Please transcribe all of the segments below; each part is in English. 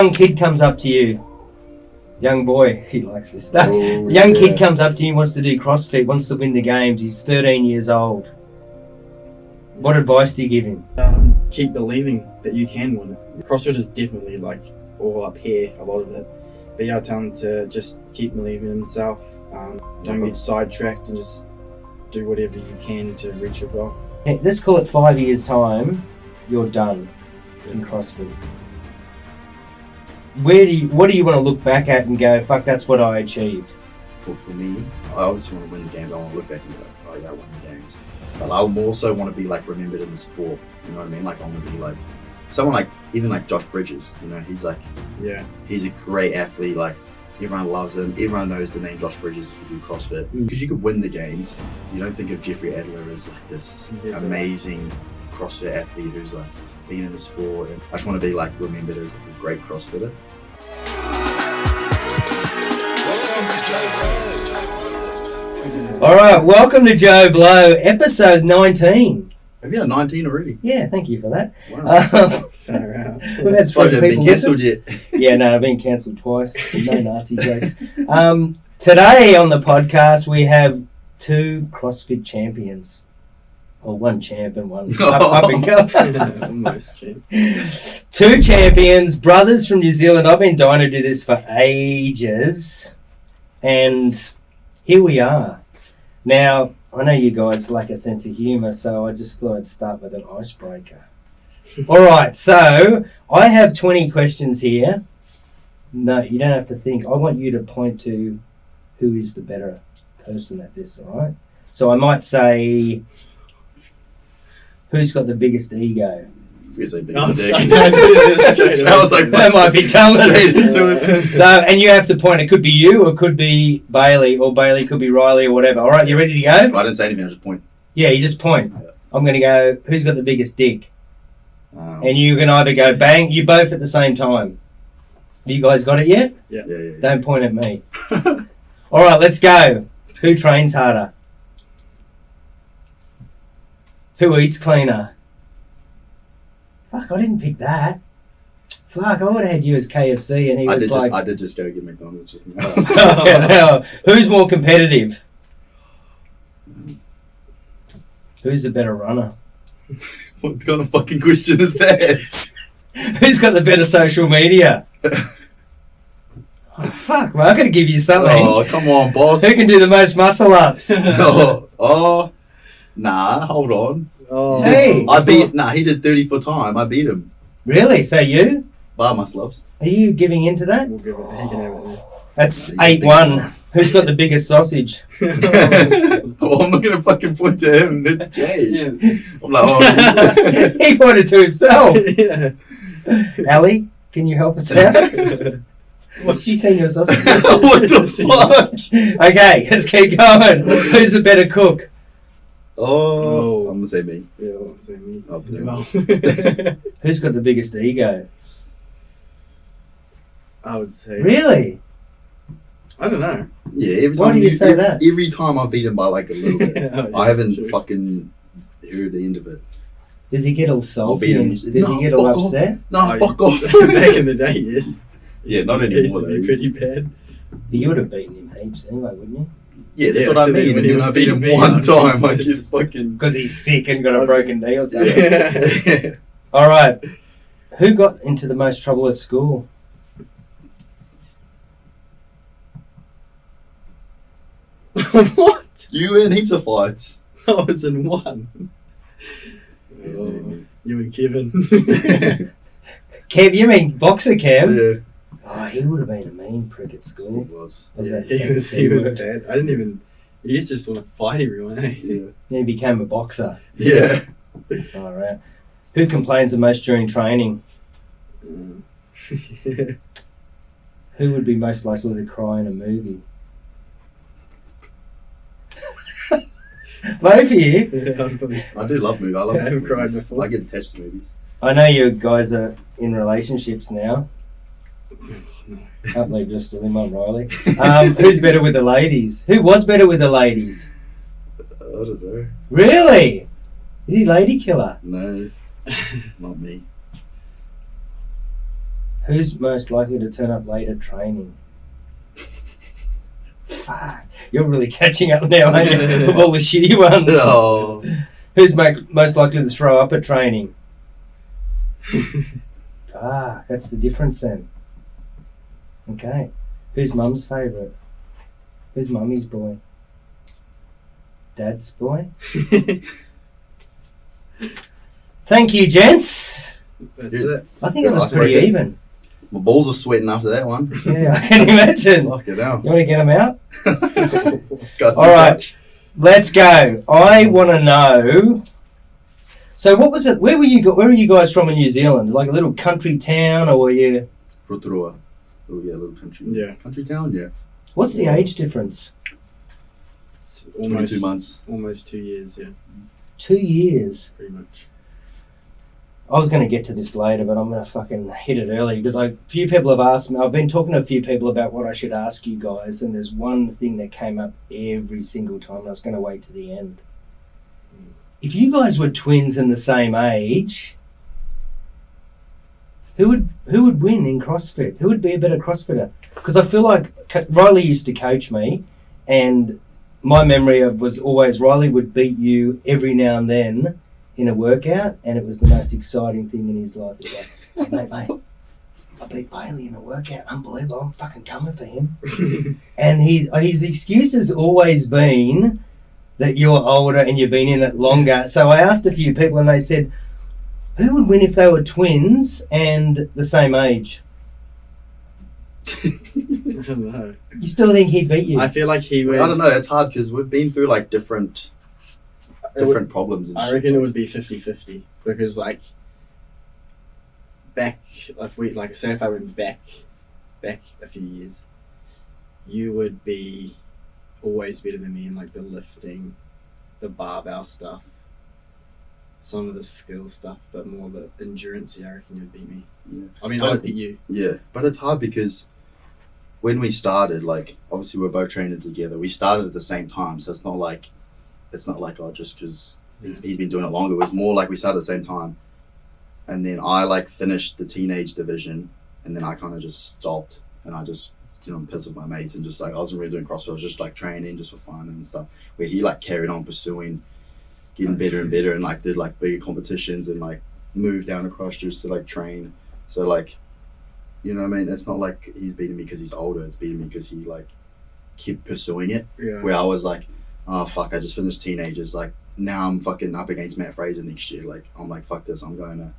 Young kid comes up to you, young boy, he likes this stuff. Oh, Young yeah. kid comes up to you, wants to do CrossFit, wants to win the games. He's 13 years old. What advice do you give him? Keep believing that you can win it. CrossFit is definitely like all up here, a lot of it. But yeah, I tell him to just keep believing in himself. Don't get sidetracked and just do whatever you can to reach your goal. Hey, let's call it 5 years' time, you're done in CrossFit. What do you want to look back at and go, fuck, that's what I achieved? For me, I obviously want to win the games. I want to look back and be like, oh yeah, I won the games. But I also want to be like remembered in the sport. You know what I mean? Like I want to be like someone like even like Josh Bridges. You know, he's like he's a great athlete. Like everyone loves him. Everyone knows the name Josh Bridges if you do CrossFit because you could win the games. You don't think of Jeffrey Adler as like this amazing CrossFit athlete who's like been in the sport. And I just want to be like remembered as like, a great CrossFitter. All right, welcome to Joe Blow, episode 19. Have you had 19 already? Yeah, thank you for that. Wow. We've had Suppose 3 you haven't people been cancelled listen. yet. Yeah, no, I've been cancelled twice. No Nazi jokes. Today on the podcast, we have 2 CrossFit champions. Or 1 champ and 1 up and coming. Almost champ. 2 champions, brothers from New Zealand. I've been dying to do this for ages. And here we are. Now, I know you guys lack a sense of humour, so I just thought I'd start with an icebreaker. All right, so I have 20 questions here. No, you don't have to think. I want you to point to who is the better person at this, all right? So I might say, who's got the biggest ego? Feels like big I was dick. like, That might be coming. Straight into it. So, and you have to point. It could be you, or it could be Bailey, or Bailey could be Riley, or whatever. All right, you ready to go? I didn't say anything. I just point. Yeah, you just point. I'm going to go, who's got the biggest dick? Um, And you can either go bang, you both at the same time. You guys got it yet? Yeah. Don't point at me. All right, let's go. Who trains harder? Who eats cleaner? Fuck, I didn't pick that. Fuck, I would have had you as KFC and he was like... I did just go get McDonald's just now. Now, who's more competitive? Who's the better runner? What kind of fucking question is that? Who's got the better social media? Oh, fuck, man, I gotta give you something. Oh, come on, boss. Who can do the most muscle ups? Nah, hold on. Oh, Hey. He did 30 for time. I beat him. Really? So you? Bar muscle ups. Are you giving in to that? We'll give it. He can have it. That's Yeah, he's a big 8-1. man. Who's got the biggest sausage? Oh, I'm not going to fucking point to him. That's gay. Yeah. I'm like, oh. He pointed to himself. Yeah. Ali, can you help us out? What's she seen your sausage? What the fuck? Okay, let's keep going. Who's the better cook? Oh. I'm going to say me. Yeah, well, so me I'll as say well. Who's got the biggest ego? I would say. Really? I don't know. Yeah, every time Why do you say that? Every time I beat him by like a little bit. Oh, yeah, I haven't true. fucking heard the end of it. Does he get all salty? beat him. And does he get all fuck off. upset? No, Oh, fuck off. Back in the day, yes. Yeah, not It used anymore, to be though. pretty bad. You would have beaten him heaps anyway, wouldn't you? Yeah, that's Yeah, what I so then mean. when And he then I would beat him beat me, one I'd time. be I just- just fucking... Because he's sick and got a broken knee or something. Yeah. All right. Who got into the most trouble at school? What? You were in heaps of fights. I was in one. Oh, you and Kevin. Kev, you mean boxer Kev? Yeah. Oh, he would have been a mean prick at He school. was. I was about to he say was, the he C was word. bad. I didn't even. He used to just want to fight everyone, eh? Yeah. Then he became a boxer. Yeah. All right. Who complains the most during training? Yeah. Who would be most likely to cry in a movie? Both of you. Yeah, I'm probably- I do love movies. I love I haven't movies. cried before. I get attached to movies. I know you guys are in relationships now. No. Can't believe you're still in one, Riley. Who's better with the ladies? Who was better with the ladies? I don't know. Really? Is he lady killer? No, not me. Who's most likely to turn up late at training? Fuck. You're really catching up now, aren't you? With all the shitty ones. Oh. Who's most likely to throw up at training? That's the difference then. Okay. Who's mum's favourite? Who's mummy's boy? Dad's boy? Thank you, gents. That's Yeah. it. I think it was That's pretty very good. even. My balls are sweating after that one. Yeah, I can imagine. Fuck it out. You want to get them out? Guys, All right. Let's go. I want to know. So, what was it? Where were you guys from in New Zealand? Like a little country town, or were you? Rotorua. Oh yeah, little country. Yeah. Country town. Yeah. What's the age difference? It's 22 months. Almost 2 years, yeah, 2 years. pretty much. I was going to get to this later, but I'm going to fucking hit it early because a few people have asked me. I've been talking to a few people about what I should ask you guys, and there's one thing that came up every single time. And I was going to wait to the end. If you guys were twins in the same age, who would win in CrossFit? Who would be a better CrossFitter? Because I feel like Riley used to coach me, and my memory of was always Riley would beat you every now and then in a workout, and it was the most exciting thing in his life. He's like, hey, mate, I beat Bailey in a workout. Unbelievable. I'm fucking coming for him. And his excuse has always been that you're older and you've been in it longer. So I asked a few people, and they said, who would win if they were twins and the same age? I don't know. You still think he'd beat you? I feel like he would. I don't know. It's hard because we've been through like different problems. And I shit. reckon it would be 50-50 because like back if we like say if I went back a few years, you would be always better than me in like the lifting, the barbell stuff, some of the skill stuff, but more the endurance. I reckon you'd beat me. Yeah. I mean, I would beat you. Yeah, but it's hard because when we started, like obviously we're both training together. We started at the same time, so it's not like oh just because he's been doing it longer. It was more like we started at the same time, and then I like finished the teenage division, and then I kind of just stopped, and I just pissed with my mates and just like I wasn't really doing CrossFit. I was just like training just for fun and stuff. Where he like carried on pursuing, getting better and better, and like did like bigger competitions and like moved down across just to like train. So like, you know what I mean? It's not like he's beating me because he's older. It's beating me because he like kept pursuing it. Yeah. Where I was like, oh fuck, I just finished teenagers. Like now I'm fucking up against Matt Fraser next year. Like I'm like fuck this. I'm going to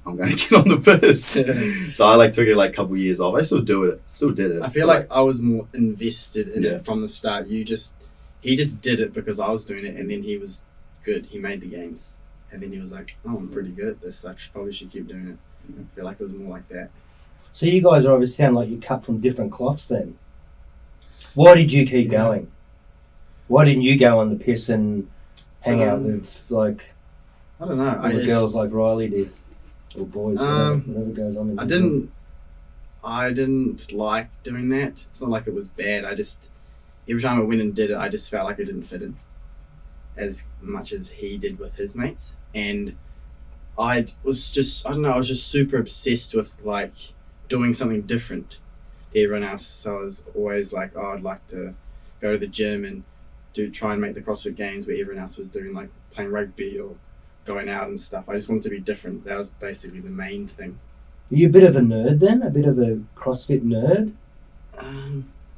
get on the piss. So I like took it like a couple years off. I still do it. Still did it. I feel like I was more invested in Yeah. it from the start. He just did it because I was doing it, and then he was good. He made the games, and then he was like, "Oh, I'm pretty good at this. I probably should keep doing it." I feel like it was more like that. So you guys obviously sound like you cut from different cloths then. Why did you keep going? Why didn't you go on the piss and hang out with like I don't know. other girls like Riley did? Or boys, whatever goes on in I New Zealand? didn't like doing that. It's not like it was bad. I just every time I went and did it, I just felt like I didn't fit in as much as he did with his mates, and I was just super obsessed with like doing something different to everyone else. So I was always like, oh, I'd like to go to the gym and try and make the CrossFit Games where everyone else was doing like playing rugby or going out and stuff. I just wanted to be different. That was basically the main thing. Are you a bit of a nerd then? A bit of a CrossFit nerd?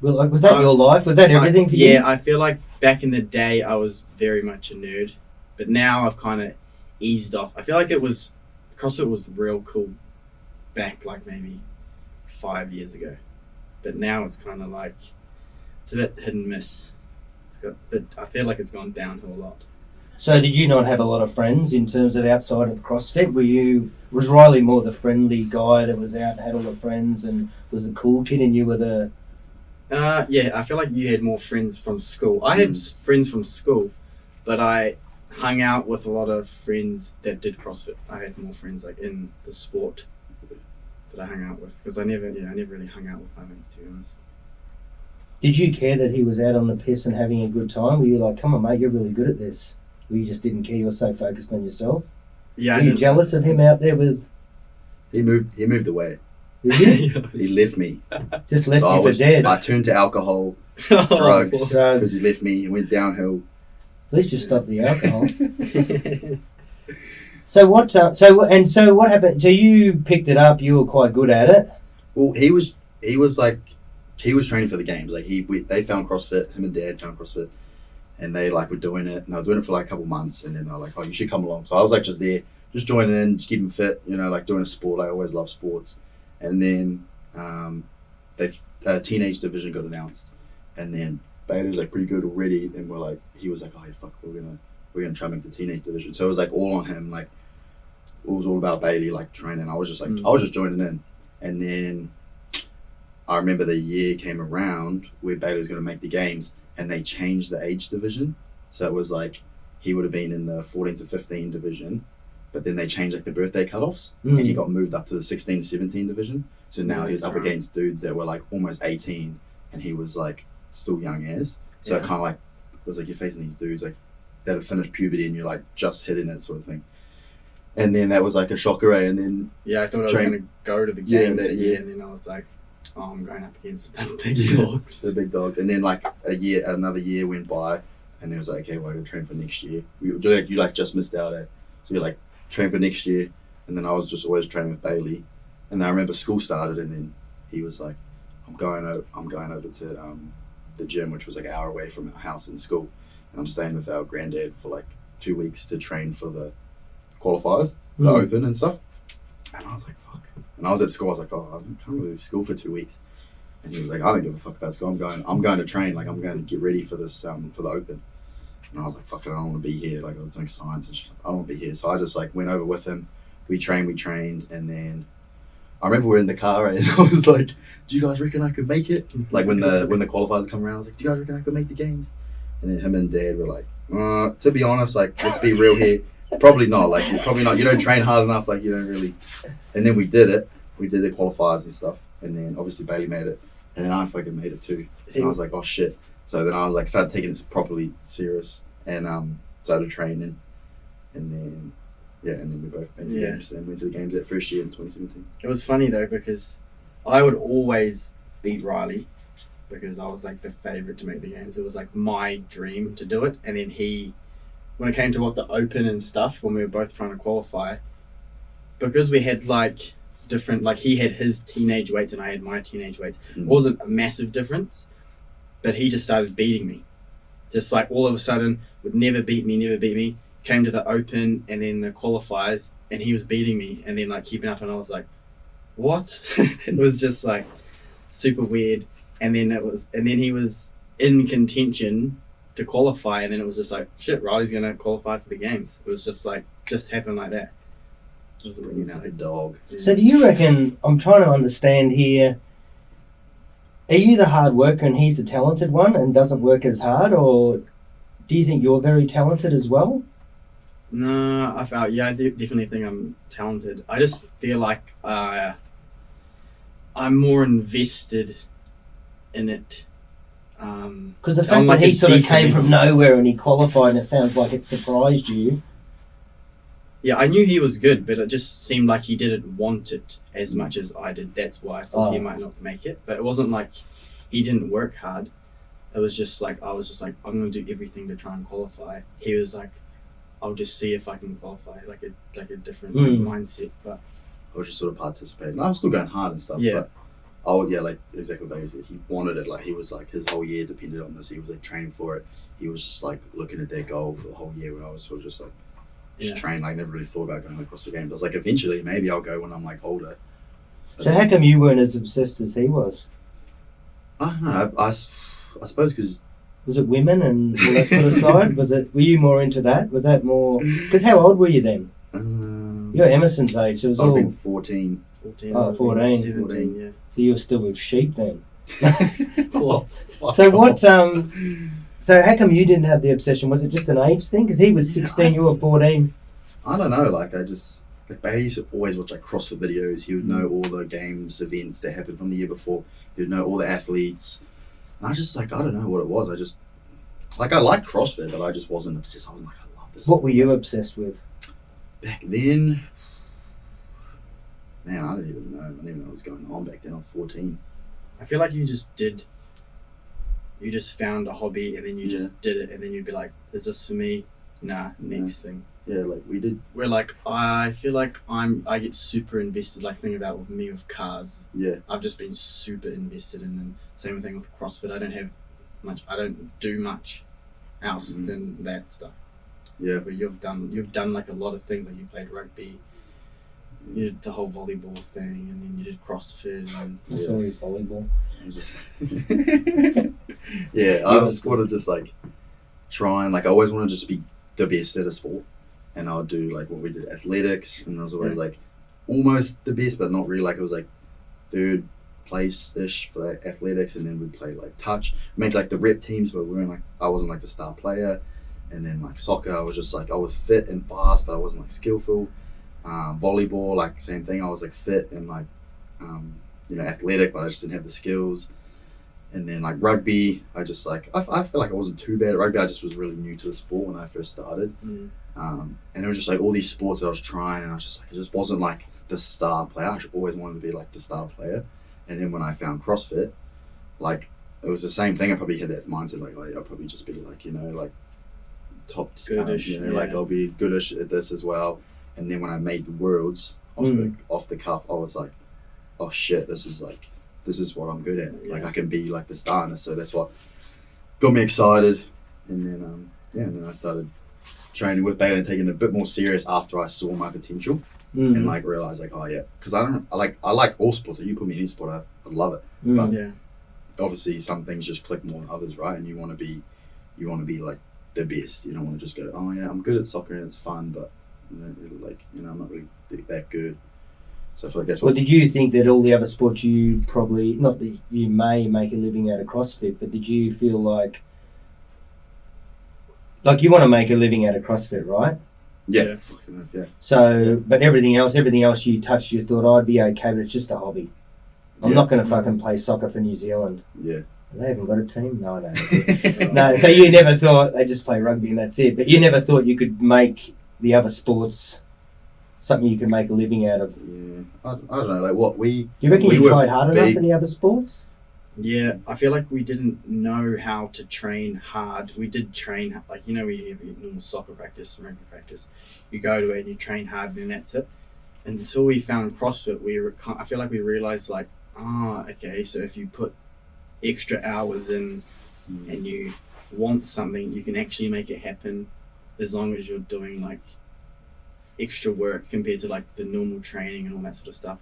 Well, like, was that your life? Was that everything for you? Yeah, I feel like back in the day I was very much a nerd, but now I've kind of eased off. I feel like CrossFit was real cool back like maybe 5 years ago, but now it's kind of like it's a bit hit and miss. But I feel like it's gone downhill a lot. So did you not have a lot of friends in terms of outside of CrossFit? Was Riley more the friendly guy that was out and had all the friends and was the cool kid, and you were the... Yeah, I feel like you had more friends from school. I had friends from school, but I hung out with a lot of friends that did CrossFit. I had more friends like in the sport that I hung out with, because I never really hung out with my mates, to be honest. Did you care that he was out on the piss and having a good time? Were you like, come on mate, you're really good at this? Or you just didn't care, you were so focused on yourself? Yeah, Were you jealous of him out there with... he moved away. Did he? He left me. Just left So you for dead. I turned to alcohol, drugs, because he left me. It went downhill. At least you stopped the alcohol. So what happened? So you picked it up. You were quite good at it. Well, he was training for the games. Like they found CrossFit. Him and Dad found CrossFit, and they like were doing it. And they were doing it for like a couple months, and then they were like, "Oh, you should come along." So I was like just there, just joining in, just keeping fit. You know, like doing a sport. I always love sports. And then the teenage division got announced, and then Bailey was like pretty good already, and he was like, "Oh yeah, fuck, we're gonna try and make the teenage division." So it was like all on him. Like it was all about Bailey like training. I was just joining in, and then I remember the year came around where Bailey was going to make the games, and they changed the age division. So it was like he would have been in the 14 to 15 division, but then they changed like the birthday cutoffs, and he got moved up to the 16 to 17 division. So now he was up against dudes that were like almost 18, and he was like still young as. So it kind of like was like you're facing these dudes like that have finished puberty, and you're like just hitting it sort of thing. And then that was like a shocker, and then I thought I was going to go to the games that year, and then I was like, "Oh, I'm going up against the big dogs." The big dogs. And then like another year went by, and it was like, "Okay, well, I got to train for next year." You just missed out, eh? So you're like train for next year, and then I was just always training with Bailey, and then I remember school started, and then he was like, "I'm going over to the gym, which was like an hour away from our house in school, and I'm staying with our granddad for like 2 weeks to train for the qualifiers, the open and stuff." And I was like, fuck. And I was at school, I was like, "Oh, I can't really do school for 2 weeks." And he was like, "I don't give a fuck about school. I'm going to train. Like, I'm going to get ready for this, for the open." And I was like, fuck it, I don't want to be here. Like, I was doing science and shit. I don't want to be here. So I just like went over with him. We trained. And then I remember we were in the car, and I was like, "Do you guys reckon I could make it?" Like when the qualifiers come around, I was like, "Do you guys reckon I could make the games?" And then him and Dad were like, "To be honest, like, let's be real here. Probably not. Like, you're probably not. You don't train hard enough. Like, you don't really." And then we did it. We did the qualifiers and stuff. And then obviously Bailey made it. And then I fucking made it too. And I was like, "Oh shit." So then I was like, started taking it properly serious, and started training. And then we both made the games and went to the games that first year in 2017. It was funny though, because I would always beat Riley, because I was like the favourite to make the games. It was like my dream to do it. And then when it came to the open and stuff, when we were both trying to qualify, because we had like different, like he had his teenage weights and I had my teenage weights, it wasn't a massive difference, but he just started beating me. Just like all of a sudden would never beat me, came to the open and then the qualifiers, and he was beating me, and then like keeping up, and I was like, what? It was just like super weird. And then he was in contention to qualify, and then it was just like, shit, Riley's gonna qualify for the games. It was just happened like that. It was Bringing out the dog. Yeah. So do you reckon, I'm trying to understand here, are you the hard worker and he's the talented one and doesn't work as hard, or do you think you're very talented as well? No, I definitely think I'm talented. I just feel like I'm more invested in it. Because the fact that he sort of came from nowhere and he qualified, and it sounds like it surprised you. Yeah, I knew he was good, but it just seemed like he didn't want it as much as I did. That's why I thought he might not make it. But it wasn't like he didn't work hard. It was just like, I was just like, I'm going to do everything to try and qualify. He was like, I'll just see if I can qualify, like a different mindset. But I was just sort of participating. I was still going hard and stuff, but like exactly what Dave said. He wanted it. Like, he was like, his whole year depended on this. He was like training for it. He was just like looking at their goal for the whole year, where I was sort of just like, train. Like, never really thought about going across the games. I was like, eventually maybe I'll go when I'm like older. But so how come you weren't as obsessed as he was? I don't know. I suppose because... Was it women and all that sort of side? Were you more into that? Was that more... Because how old were you then? You're Emerson's age, so it was I've been 14. 14. 14. 17, yeah. So you were still with sheep then? What? So how come you didn't have the obsession? Was it just an age thing? Because he was 16, you were 14. I don't know. Like, Bailey used to always watch like CrossFit videos. He would know all the games, events that happened from the year before. He would know all the athletes. And I just I don't know what it was. I liked CrossFit, but I just wasn't obsessed. I was like, I love this. What were you obsessed with? Back then, man, I don't even know. I didn't even know what was going on back then. I was 14. I feel like you just found a hobby and then you just did it, and then you'd be like, is this for me? Nah, next thing. Yeah, like we did. Where like I feel like I get super invested. Like think about with me with cars. Yeah. I've just been super invested in them. Same thing with CrossFit. I don't do much else than that stuff. Yeah. But you've done like a lot of things. Like you played rugby, you did the whole volleyball thing, and then you did CrossFit. And It's always volleyball. I was sort of just like trying. Like I always wanted to just be the best at a sport. And I would do like what we did, athletics, and I was always like almost the best, but not really. Like it was like third place-ish for athletics, and then we'd play like touch, make like the rep teams, but we weren't like, I wasn't like the star player. And then like soccer, I was just like, I was fit and fast, but I wasn't like skillful. Volleyball, like same thing, I was like fit and like athletic, but I just didn't have the skills. And then like rugby, I just like I feel like I wasn't too bad at rugby. I just was really new to the sport when I first started. And it was just like all these sports that I was trying, and I was just like, it just wasn't like the star player. I always wanted to be like the star player. And then when I found CrossFit, like it was the same thing. I probably had that mindset, like I'll probably just be like, like top goodish, like I'll be goodish at this as well. And then when I made the worlds off the cuff, I was like, oh shit, this is what I'm good at. Yeah. Like I can be like the star in this. So that's what got me excited. And then and then I started training with Bailey and taking it a bit more serious after I saw my potential and like realized like, oh yeah, because I like all sports. Like, you put me in any sport, I love it. But obviously some things just click more than others, right? And you want to be like the best. You don't want to just go, oh yeah, I'm good at soccer and it's fun, but I don't really like, I'm not really that good. So I feel like that's what. Well, did you think that all the other sports you probably, not that you may make a living out of CrossFit, but did you feel like you want to make a living out of CrossFit, right? Yeah. So, but everything else you touched, you thought, I'd be okay, but it's just a hobby. I'm not going to fucking play soccer for New Zealand. Yeah. They haven't got a team? No, I don't. No, so you never thought they just play rugby and that's it. But you never thought you could make the other sports something you could make a living out of. Yeah. I don't know, like what we... Do you reckon you tried hard enough in the other sports? Yeah, I feel like we didn't know how to train hard. We did train, like, we have normal soccer practice and rugby practice. You go to it and you train hard and then that's it. Until we found CrossFit, I feel like we realized like, okay, so if you put extra hours in and you want something, you can actually make it happen as long as you're doing like extra work compared to like the normal training and all that sort of stuff.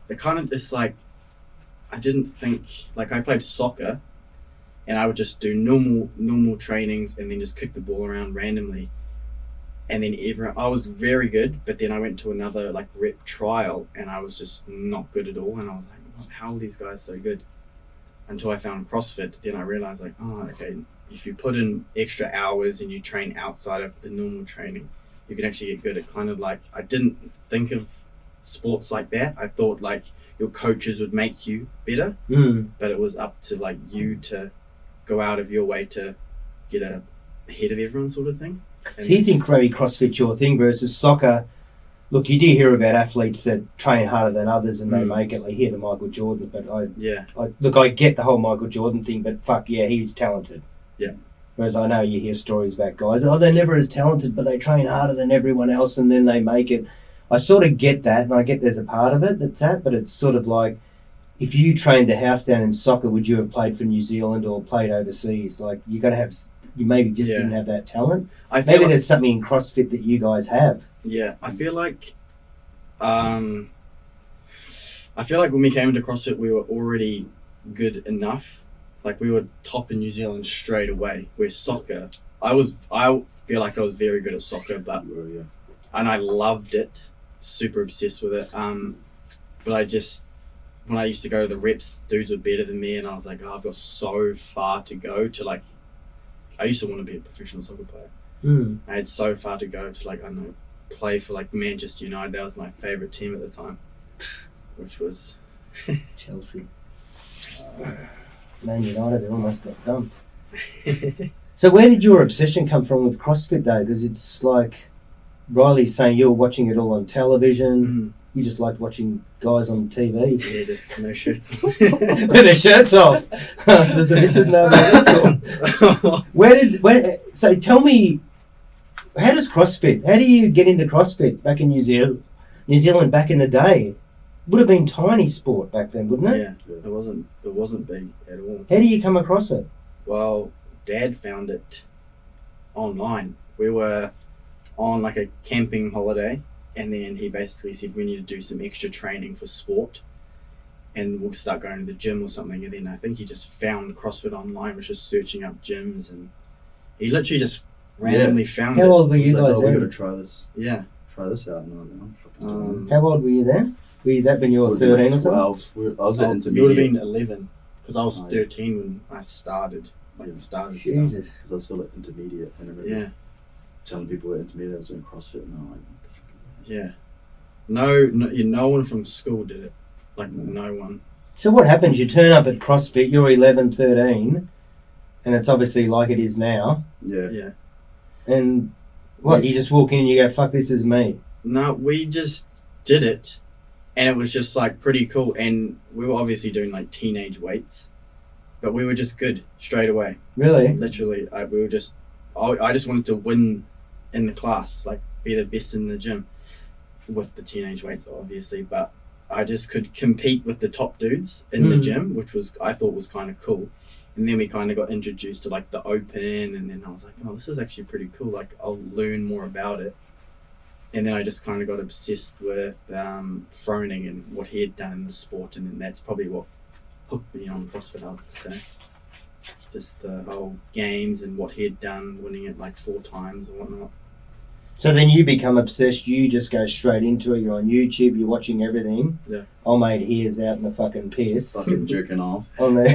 It's like, I didn't think, like I played soccer and I would just do normal trainings and then just kick the ball around randomly. And then I was very good, but then I went to another like rep trial and I was just not good at all. And I was like, how are these guys so good? Until I found CrossFit, then I realized like, okay, if you put in extra hours and you train outside of the normal training, you can actually get good. At kind of like, I didn't think of sports like that. I thought like your coaches would make you better, but it was up to like you to go out of your way to get ahead of everyone, sort of thing. And so you think maybe CrossFit's your thing versus soccer? Look, you do hear about athletes that train harder than others and they make it. Like hear the Michael Jordan, but I get the whole Michael Jordan thing, but fuck yeah, he's talented. Yeah. Whereas I know you hear stories about guys, they're never as talented, but they train harder than everyone else and then they make it. I sort of get that, and I get there's a part of it that's that, but it's sort of like, if you trained the house down in soccer, would you have played for New Zealand or played overseas? Like, you maybe just didn't have that talent. Maybe there's something in CrossFit that you guys have. Yeah, I feel like when we came into CrossFit, we were already good enough. Like, we were top in New Zealand straight away. Where soccer, I feel like I was very good at soccer, but and I loved it, super obsessed with it. But when I used to go to the reps, dudes were better than me, and I was like, I've got so far to go to like. I used to want to be a professional soccer player. I had so far to go to like, I don't know, play for like Manchester United. That was my favourite team at the time, which was Chelsea. Man United, it almost got dumped. So where did your obsession come from with CrossFit though? Because it's like Riley's saying you're watching it all on television. You just liked watching guys on TV Yeah, just no shirts. with their shirts off. Does the missus know about this? So tell me, how does CrossFit? How do you get into CrossFit back in New Zealand? New Zealand back in the day would have been tiny sport back then, wouldn't it? Yeah, it wasn't big at all. How do you come across it? Well, Dad found it online. We were on like a camping holiday, and then he basically said we need to do some extra training for sport, and we'll start going to the gym or something. And then I think he just found CrossFit online, was just searching up gyms, and he literally just randomly found it. How old were you Like, guys oh, we're then? gonna try this out. No, I'm fucking doing it. How old were you then? Were you that when you were Would have been 13 or like something? 12. I was at You would have intermediate been 11, because I was Oh, yeah. 13 when I started. Stuff. Jesus. because I was still at intermediate, and I remember Yeah, telling people at intermediate I was doing CrossFit, and they were like, "What the fuck is that?" yeah. No one from school did it. Like, no one. So what happens? You turn up at CrossFit, you're 11, 13, and it's obviously like it is now. Yeah. Yeah. And what, you just walk in and you go, fuck, this is me. No, we just did it, and it was just like pretty cool. And we were obviously doing like teenage weights, but we were just good straight away. Really? Literally, I just wanted to win in the class, like be the best in the gym with the teenage weights, obviously. But I just could compete with the top dudes in the gym, which I thought was kind of cool. And then we kind of got introduced to like the open, and then I was like, oh, this is actually pretty cool. Like, I'll learn more about it. And then I just kind of got obsessed with Froning and what he had done in the sport, and then that's probably what hooked me on CrossFit, I would say. Just the whole games and what he had done, winning it like 4 times or whatnot. So then you become obsessed, you just go straight into it, you're on YouTube, you're watching everything. Yeah. Old mate here's out in the fucking piss. Fucking jerking off. On the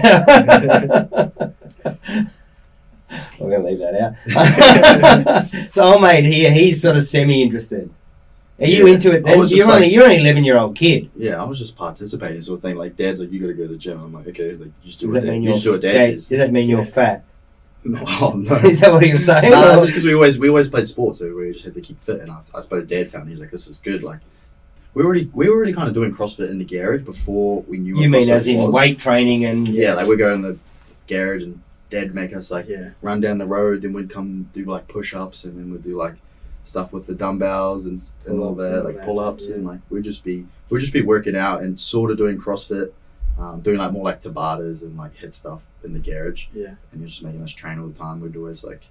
I'm going to leave that out. So old mate here, he's sort of semi-interested. Are you into it then? You're only 11-year-old kid. Yeah, I was just participating sort of thing. Like, Dad's like, you got to go to the gym. I'm like, okay, like, you just do Does what that mean you just do what Dad says. Does that mean you're fat? No, oh, no. Is that what he was saying? Nah, just because we always played sports, so we just had to keep fit. And I suppose Dad found, he's like, this is good. Like, we were already kind of doing CrossFit in the garage before we knew what You mean CrossFit as in was. weight training and... Yeah, like we'd go in the garage and Dad would make us like Yeah. run down the road, then we'd come do like push-ups, and then we'd do like stuff with the dumbbells and all Pull-ups that, and like all that, pull-ups, yeah. and like we'd just be working out and sort of doing CrossFit, doing like more like Tabatas and like hit stuff in the garage. Yeah. And you're just making us train all the time. We'd always like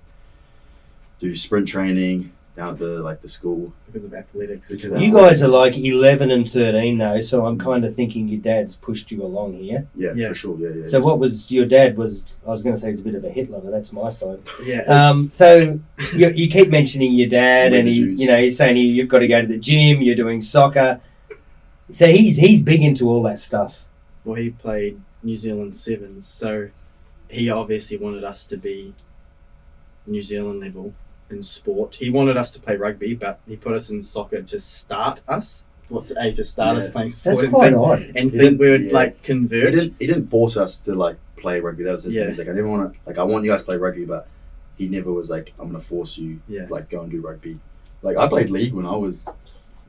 do sprint training down at the school. Because of athletics. You guys are like 11 and 13 though, so I'm kind of thinking your dad's pushed you along here. Yeah, for sure. Yeah. So what was your dad was, I was going to say he's a bit of a Hitler, but that's my side. Yeah. So you keep mentioning your dad, We're and the he, Jews. you know, you're saying you've got to go to the gym, you're doing soccer. So he's big into all that stuff. Well, he played New Zealand Sevens, so he obviously wanted us to be New Zealand level in sport. He wanted us to play rugby, but he put us in soccer to start us. To start us playing sport. That's quite odd. And think we would yeah. like convert. He didn't force us to like play rugby. That was his thing. He's like, I never want to, like, I want you guys to play rugby, but he never was like, I'm gonna force you to like go and do rugby. Like, I played league when I was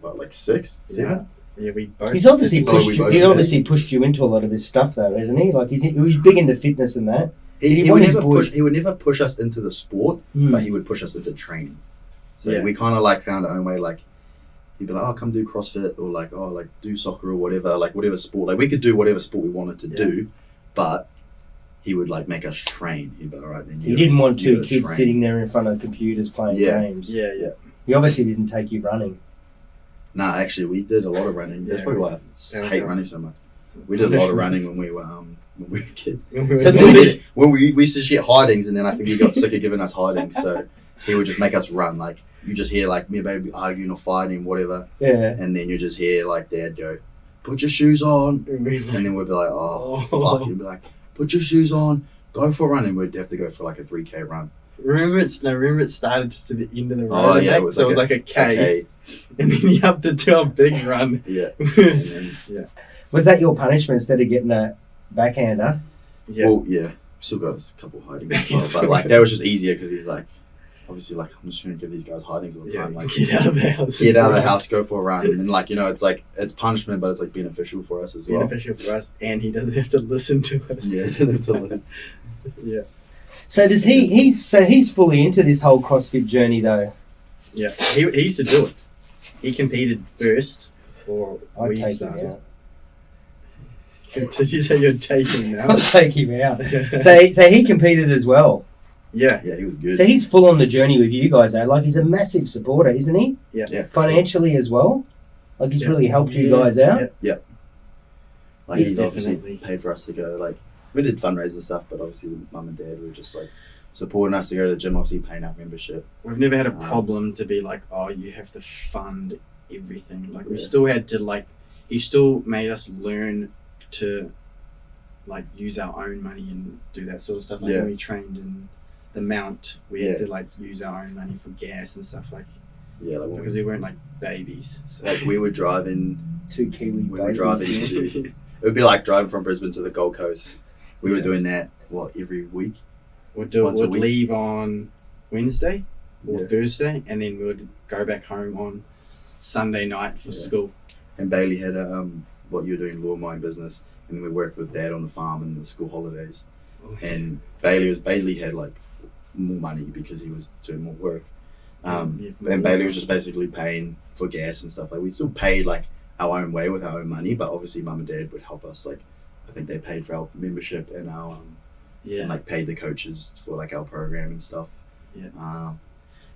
like 6, 7. Yeah, we both. He's obviously did. pushed We you, both he did. obviously pushed you into a lot of this stuff though, hasn't he? Like he's big into fitness and that. He want would his never boys- push. He would never push us into the sport, Hmm. but he would push us into training. So Yeah. we kind of like found our own way. Like, he'd be like, "Oh, come do CrossFit," or like, "Oh, like do soccer or whatever." Like whatever sport. Like we could do whatever sport we wanted to do, but he would like make us train. He'd be like, "All right, then." He didn't want you 2 gotta kids train." sitting there in front of computers playing Yeah. games. Yeah. He obviously didn't take you running. Nah, actually, we did a lot of running. That's Yeah, probably why that I was hate our- running so much. We did a lot of running when we were kids. So When we used to just get hidings, and then I think he got sick of giving us hidings, so he would just make us run. Like, you just hear like me and baby arguing or fighting, whatever, Yeah. and then you just hear like Dad go, "Put your shoes on," and then we'd be like, "Oh, fuck!" He'd be like, "Put your shoes on, go for a run," and we'd have to go for like a 3K run. Remember it started just to the end of the road. Oh, yeah, it was like a K, Okay, and then you have to do a big run. yeah. And then, Was that your punishment instead of getting a backhander? Yeah. Well, yeah, still got a couple hidings as well, but like that was just easier because he's like, obviously, like, I'm just going to give these guys hidings all the Yeah, time. Like, get out of the house. get out of the house, go for a run. And, like, you know, it's like, it's punishment, but it's, like, beneficial for us as well. Beneficial for us, and he doesn't have to listen to us. Yeah. Yeah. So does he's fully into this whole CrossFit journey though? Yeah. He used to do it. He competed first before I'd we take him started. out. Did you say you'd take him I'll now? take him out. So he competed as well. Yeah. Yeah, he was good. So he's full on the journey with you guys though. Like he's a massive supporter, isn't he? Yeah. Yeah, Financially as well. Like he's Yeah. really helped you guys out. Yeah. Like, Yeah, he's definitely. obviously paid for us to go. Like, we did fundraisers and stuff, but obviously the mum and dad were just, like, supporting us to go to the gym, obviously paying our membership. We've never had a problem to be like, oh, you have to fund everything. Like, we still had to, like, he still made us learn to, like, use our own money and do that sort of stuff. Like, Yeah. when we trained in the Mount, we Yeah. had to, like, use our own money for gas and stuff, like, Yeah, like, because we weren't, like, babies. So. like we were driving, Two Kiwi we were babies. driving to, it would be like driving from Brisbane to the Gold Coast. We were doing that, every week? We'd Once a week. leave on Wednesday or Yeah. Thursday, and then we would go back home on Sunday night for Yeah. school. And Bailey had what you're doing, law mine business, and then we worked with Dad on the farm in the school holidays. And Bailey had like more money because he was doing more work. And Bailey was just basically paying for gas and stuff. Like, we still paid like our own way with our own money, but obviously Mum and Dad would help us. Like, I think they paid for our membership and our and like paid the coaches for like our program and stuff. Yeah.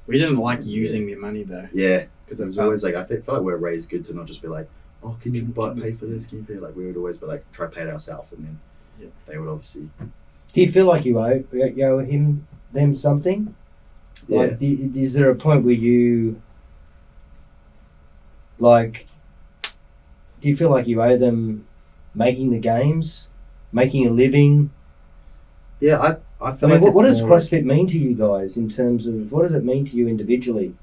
We didn't like using their money though. Yeah, Because it was always like, I feel like we're raised good to not just be like, oh, can you pay for this? Can you pay? Like, we would always be like, try to pay it ourselves, and then they would obviously. Do you feel like you owe them something? Yeah. Like, is there a point where you, like, do you feel like you owe them making the games, making a living? Yeah, I I feel mean, like what it's does more- CrossFit mean to you guys in terms of, what does it mean to you individually?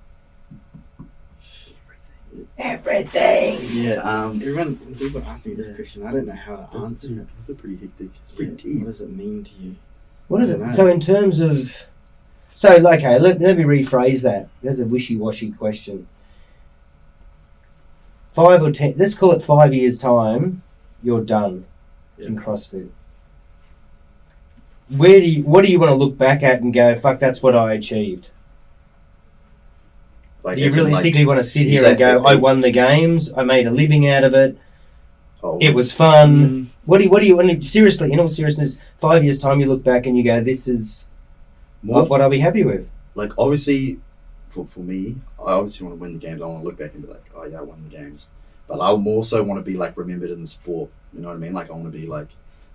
Everything! Yeah. Everyone, when people ask me this Yeah. question, I don't know how to That's answer it. It's a pretty hectic. It's Yeah, pretty what deep. does it mean to you? What is I it? don't know. So in terms of, so okay, let me rephrase that. That's a wishy-washy question. 5 or 10, let's call it 5 years' time, you're done in CrossFit. What do you want to look back at and go, fuck, that's what I achieved? Like, Do you as in, realistically want to sit you here say- and go, I won the games, I made a living out of it, oh, it was fun? What do you want to, seriously, in all seriousness, 5 years' time you look back and you go, this is more what I'll be happy with? like, obviously, for me, I obviously want to win the games. I want to look back and be like, oh yeah, I won the games. But I also want to be like remembered in the sport. You know what I mean? Like, I want to be like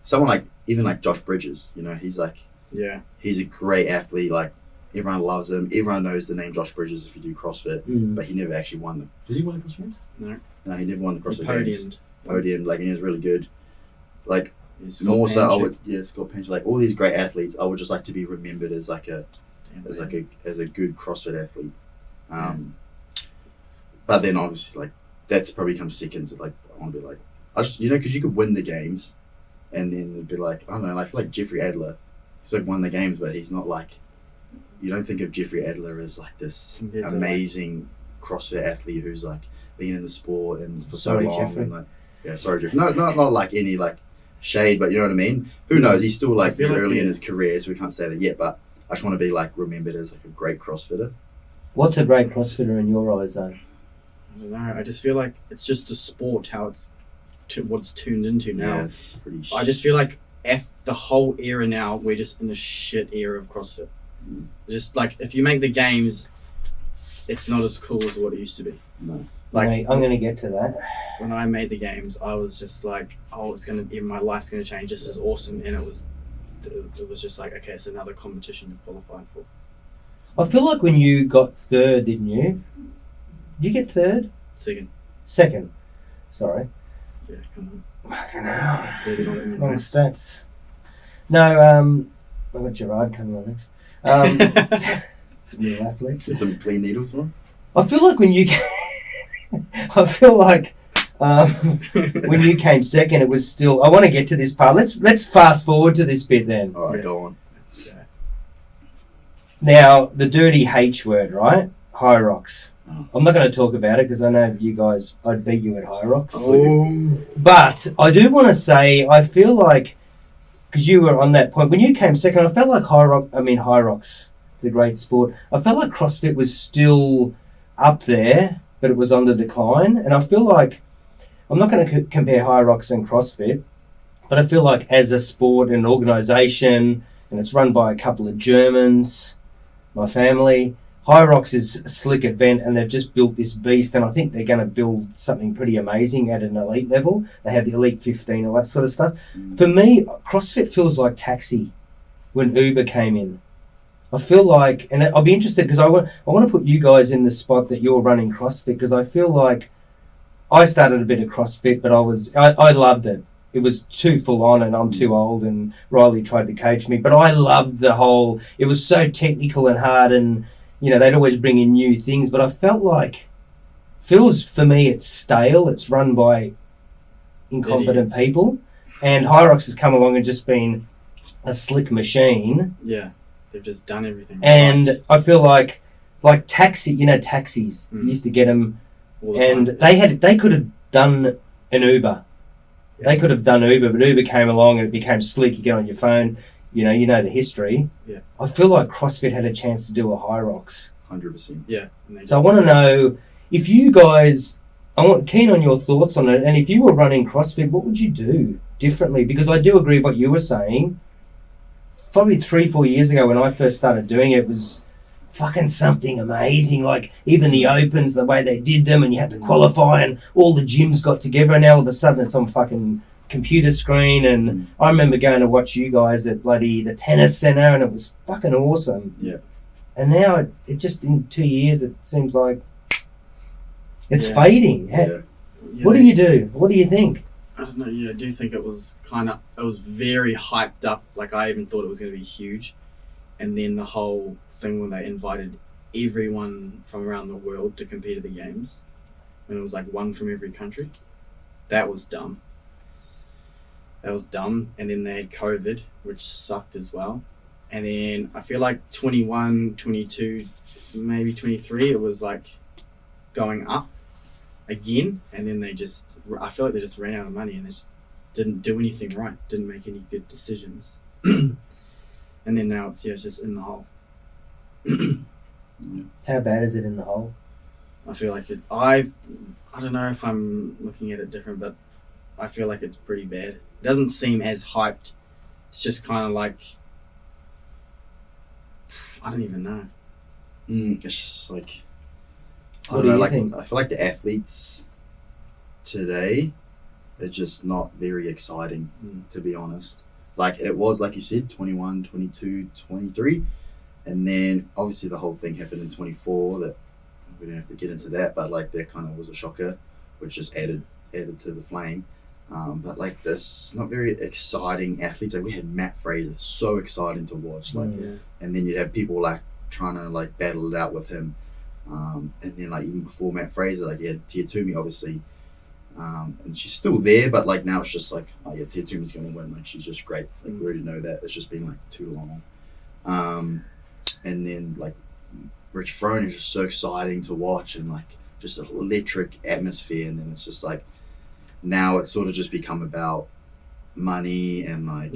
someone like, even like Josh Bridges. You know, he's a great athlete. Like, everyone loves him. Everyone knows the name Josh Bridges if you do CrossFit. But he never actually won them. Did he win the CrossFit? No, he never won the CrossFit Games. Podium. Like, and he was really good. Like, more so, I would Scott Panchik. Like, all these great athletes, I would just like to be remembered as like a good CrossFit athlete. But then obviously, like, that's probably comes second to, like, I want to be like, because you could win the games, and then it'd be like, I don't know, I feel like Jeffrey Adler, he's like won the games, but he's not like, you don't think of Jeffrey Adler as like this amazing CrossFit athlete who's like been in the sport and for so long. Jeffrey. And, like, yeah, sorry, Jeffrey. No, not like any like shade, but you know what I mean? Who knows? He's still like feel very like, early in yeah. his career, so we can't say that yet, but I just want to be like remembered as like a great CrossFitter. What's a great CrossFitter in your eyes, though? I don't know. I just feel like it's just a sport, how it's what's tuned into now. Yeah, it's pretty I just feel like the whole era now, we're just in a shit era of CrossFit. Just like, if you make the games, it's not as cool as what it used to be. No. Like, I'm going to get to that. when I made the games, I was just like, oh, my life's gonna change. This is awesome, and it was just like, okay, it's another competition to qualify for. I feel like when you got third, didn't you? Did you get third? Second. Sorry. Yeah, come Fucking hell. on. Said it on in your Wrong notes. stats. No, I've got Gerard coming on next. Some real athletes. Did some clean needles one? I feel like when you when you came second, it was still. I want to get to this part. Let's fast forward to this bit then. All right, Yeah. go on. Now, the dirty H word, right? High rocks. Oh. I'm not going to talk about it because I know you guys, I'd beat you at high rocks. Oh. But I do want to say, I feel like, because you were on that point, when you came second, I felt like high rocks, the great sport. I felt like CrossFit was still up there, but it was on the decline. And I feel like, I'm not going to compare high rocks and CrossFit, but I feel like as a sport and organisation, and it's run by a couple of Germans, my family, High Rocks is a slick event, and they've just built this beast, and I think they're going to build something pretty amazing at an elite level. They have the Elite 15, all that sort of stuff. For me, CrossFit feels like taxi when Uber came in. I feel like, and I'll be interested because I want to put you guys in the spot that you're running CrossFit, because I feel like I started a bit of CrossFit, but I loved it. It was too full on, and I'm too old, and Riley tried to coach me, but I loved the whole, it was so technical and hard, and they'd always bring in new things, but I felt like, for me, it's stale. It's run by incompetent people, and High Rocks has come along and just been a slick machine. Yeah, they've just done everything. And right. I feel like taxis, you used to get them, and they could have done an Uber. Yeah. They could have done Uber, but Uber came along and it became slick. You get on your phone, you know the history. Yeah. I feel like CrossFit had a chance to do a High Rocks. 100%. Yeah. So I want to know if you guys, keen on your thoughts on it, and if you were running CrossFit, what would you do differently? Because I do agree with what you were saying. Probably 3-4 years ago when I first started doing it, was fucking something amazing. Like even the opens, the way they did them, and you had to qualify, and all the gyms got together, and all of a sudden it's on fucking computer screen. And I remember going to watch you guys at the tennis center, and it was fucking awesome. Yeah. And now it just, in 2 years, it seems like it's fading. Yeah. What do you do? What do you think? I don't know. Yeah, I do think it was very hyped up. Like I even thought it was going to be huge, and then the whole thing when they invited everyone from around the world to compete at the games, when it was like one from every country, that was dumb. And then they had COVID, which sucked as well. And then I feel like 21, 22, maybe 23, it was like going up again. And then I feel like they just ran out of money, and they just didn't do anything right, didn't make any good decisions. And then now it's just in the hole. How bad is it in the hole? I feel like I don't know if I'm looking at it different, but I feel like it's pretty bad. It doesn't seem as hyped. It's just kind of like, I don't even know. It's just like, I What don't know, do you like think? I feel like the athletes today are just not very exciting, to be honest. Like it was, like you said, 21, 22, 23, and then obviously the whole thing happened in 24 that we don't have to get into that, but like that kind of was a shocker, which just added to the flame. But like this, not very exciting athletes. Like we had Matt Fraser, so exciting to watch. Like, and then you'd have people like trying to like battle it out with him. And then like even before Matt Fraser, like you had Tia Toomey, obviously, and she's still there, but like now it's just like, oh yeah, Tia Toomey's going to win. Like she's just great. Like we already know that. It's just been like too long. And then like Rich Froning is just so exciting to watch, and like just an electric atmosphere. And then it's just like, now it's sort of just become about money and like,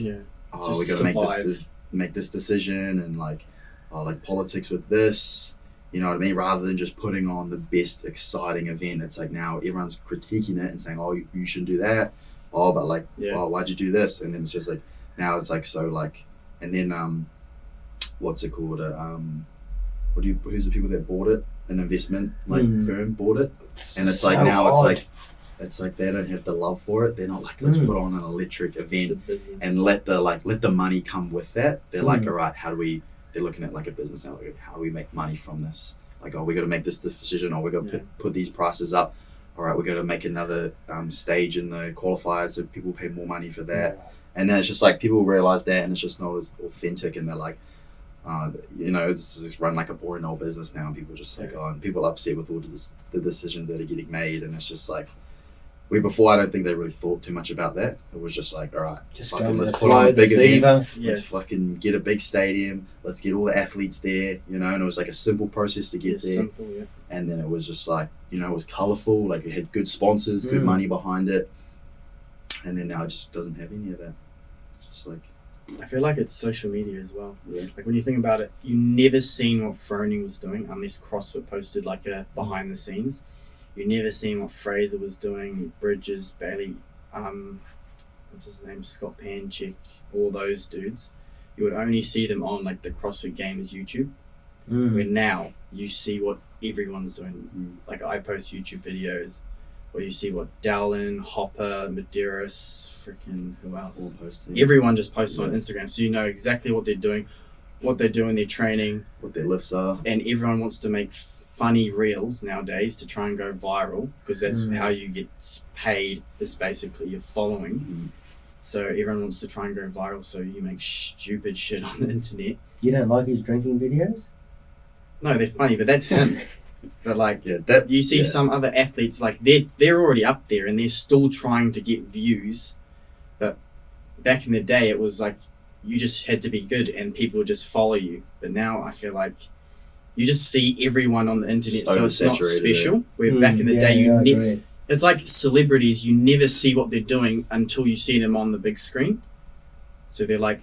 oh, we got to make this decision, and like, oh, like politics with this, you know what I mean? Rather than just putting on the best exciting event, it's like now everyone's critiquing it and saying, oh, you shouldn't do that. Oh, but like, oh, why'd you do this? And then it's just like, now it's like, so like, and then what's it called? Who's the people that bought it? An investment firm bought it, and it's like, now it's like they don't have the love for it. They're not like, let's put on an electric event and let the money come with that. They're like, all right, they're looking at like a business now, like, how do we make money from this? Like, oh, we got to make this decision, or we got to put these prices up. All right, we got to make another stage in the qualifiers so people pay more money for that. And then it's just like people realize that, and it's just not as authentic, and they're like, it's just run like a boring old business now, and people just like, and people are upset with all the decisions that are getting made, and it's just like, before, I don't think they really thought too much about that. It was just like, all right, Just fucking go with let's the put on flow, a big the event. fever. Yeah. Let's fucking get a big stadium. Let's get all the athletes there, you know. And it was like a simple process to get It's there. simple, yeah. And then it was just like, you know, it was colourful. Like it had good sponsors, good money behind it. And then now it just doesn't have any of that. It's just like, I feel like it's social media as well. yeah. Like when you think about it, you never seen what Froning was doing unless CrossFit posted like a behind the scenes. You never seen what Fraser was doing, Bridges, Bailey, what's his name, Scott Panchik, all those dudes. You would only see them on like the CrossFit Games YouTube. Where now you see what everyone's doing. Like I post YouTube videos, or you see what Dallin, Hopper, Medeiros, freaking who All else? posting. Everyone just posts on Instagram, so you know exactly what they're doing, what they're doing, their training, What their lifts are. and everyone wants to make funny reels nowadays to try and go viral because that's how you get paid. Is basically your following. So everyone wants to try and go viral. So you make stupid shit on the internet. You don't like his drinking videos? No, they're funny, but that's him. But like, Yeah, that you see some other athletes like they're already up there and they're still trying to get views. But back in the day, it was like you just had to be good and people would just follow you. But now I feel like you just see everyone on the internet, so it's not Oversaturated, special. Where back in the day, I agree. it's like celebrities. You never see what they're doing until you see them on the big screen. So they're like,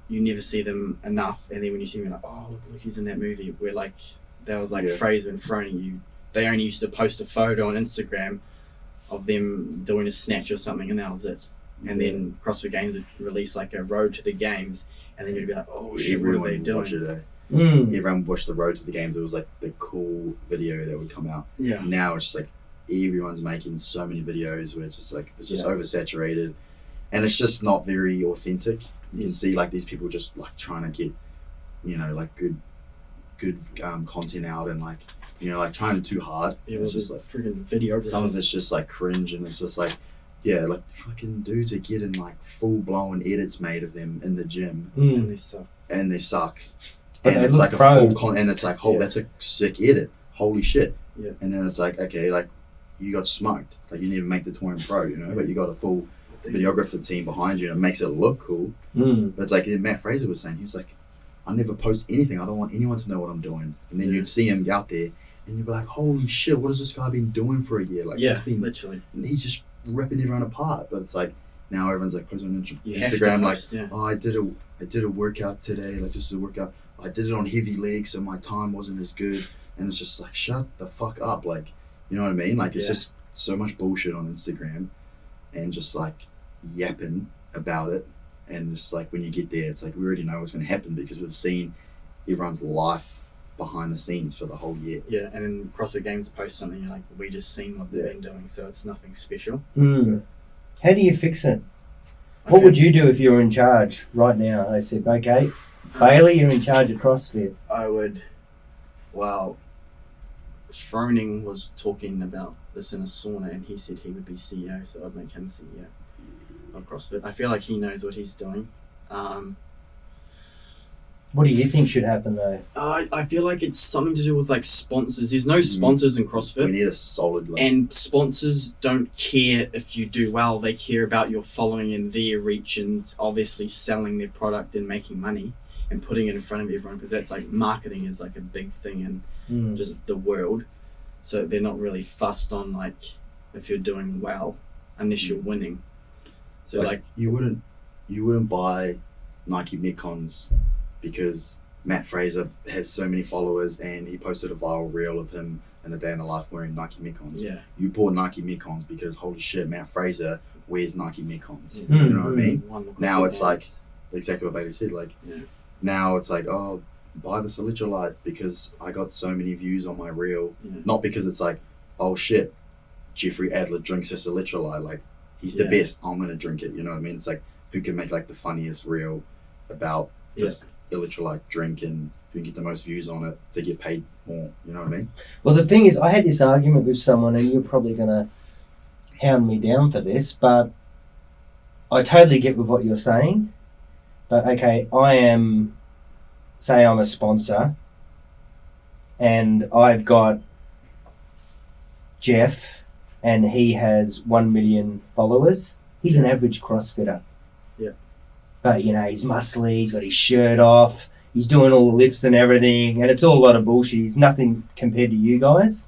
you never see them enough, and then when you see them, you're like, oh look, he's in that movie. Where like that was like Fraser and Froning. They only used to post a photo on Instagram of them doing a snatch or something, and that was it. And then CrossFit Games would release like a road to the games, and then you'd be like, oh shit, what are they doing? Watch it, eh? Everyone watched the road to the games. It was like the cool video that would come out. Yeah. Now it's just like everyone's making so many videos where it's just like it's just oversaturated, and it's just not very authentic. You can see like these people just like trying to get, you know, like good content out, and like, you know, like trying too hard. Yeah, it's just like freaking videographers. some of it's just like cringe, and it's just like, yeah, like fucking dudes are getting like full blown edits made of them in the gym, and they suck. and they suck. But And they it's look like pro. a full and it's like, oh, that's a sick edit. Holy shit. Yeah. And then it's like, okay, like you got smoked. Like you didn't even make the touring pro, you know, but you got a full videographer team behind you and it makes it look cool. But it's like Matt Fraser was saying, he was like, I never post anything. I don't want anyone to know what I'm doing. And then you'd see him out there and you'd be like, holy shit, what has this guy been doing for a year? Like he's been, literally. and he's just ripping everyone apart. But it's like now everyone's like posting on You have to Instagram post, like, oh, I did a workout today. Like this is a workout. I did it on heavy legs, so my time wasn't as good. And it's just like, shut the fuck up. Like, you know what I mean? Like, it's just so much bullshit on Instagram and just like yapping about it. And just like when you get there, it's like we already know what's going to happen because we've seen everyone's life behind the scenes for the whole year. Yeah, and then CrossFit Games post something, you're like, we just seen what they've been doing, so it's nothing special. How do you fix it? What would you do if you were in charge right now? They said, okay, Bailey, you're in charge of CrossFit. I would, well, Froning was talking about this in a sauna and he said he would be CEO, so I'd make him CEO of CrossFit. I feel like he knows what he's doing. What do you think should happen though? I feel like it's something to do with like sponsors. There's no sponsors in CrossFit. We need a solid like, And sponsors don't care if you do well. They care about your following and their reach and obviously selling their product and making money and putting it in front of everyone, because that's like marketing is like a big thing in just the world. So they're not really fussed on like if you're doing well unless you're winning. So like you wouldn't buy Nike Metcons because Matt Fraser has so many followers and he posted a viral reel of him in a day in the life wearing Nike Metcons. Yeah. You bought Nike Metcons because holy shit, Matt Fraser wears Nike Metcons. You know what I mean? Now it's like exactly what Bailey said. Like now it's like, oh, buy this electrolyte because I got so many views on my reel. Not because it's like, oh shit, Jeffrey Adler drinks this electrolyte. Like he's the best. I'm gonna drink it. You know what I mean? It's like who can make like the funniest reel about this electrolyte drink and who can get the most views on it to get paid more. You know what I mean? Well, the thing is, I had this argument with someone, and you're probably gonna hound me down for this, but I totally get with what you're saying. But okay, say I'm a sponsor and I've got Jeff and he has 1 million followers. He's an average CrossFitter. Yeah. But, you know, he's muscly, he's got his shirt off, he's doing all the lifts and everything, and it's all a lot of bullshit. He's nothing compared to you guys.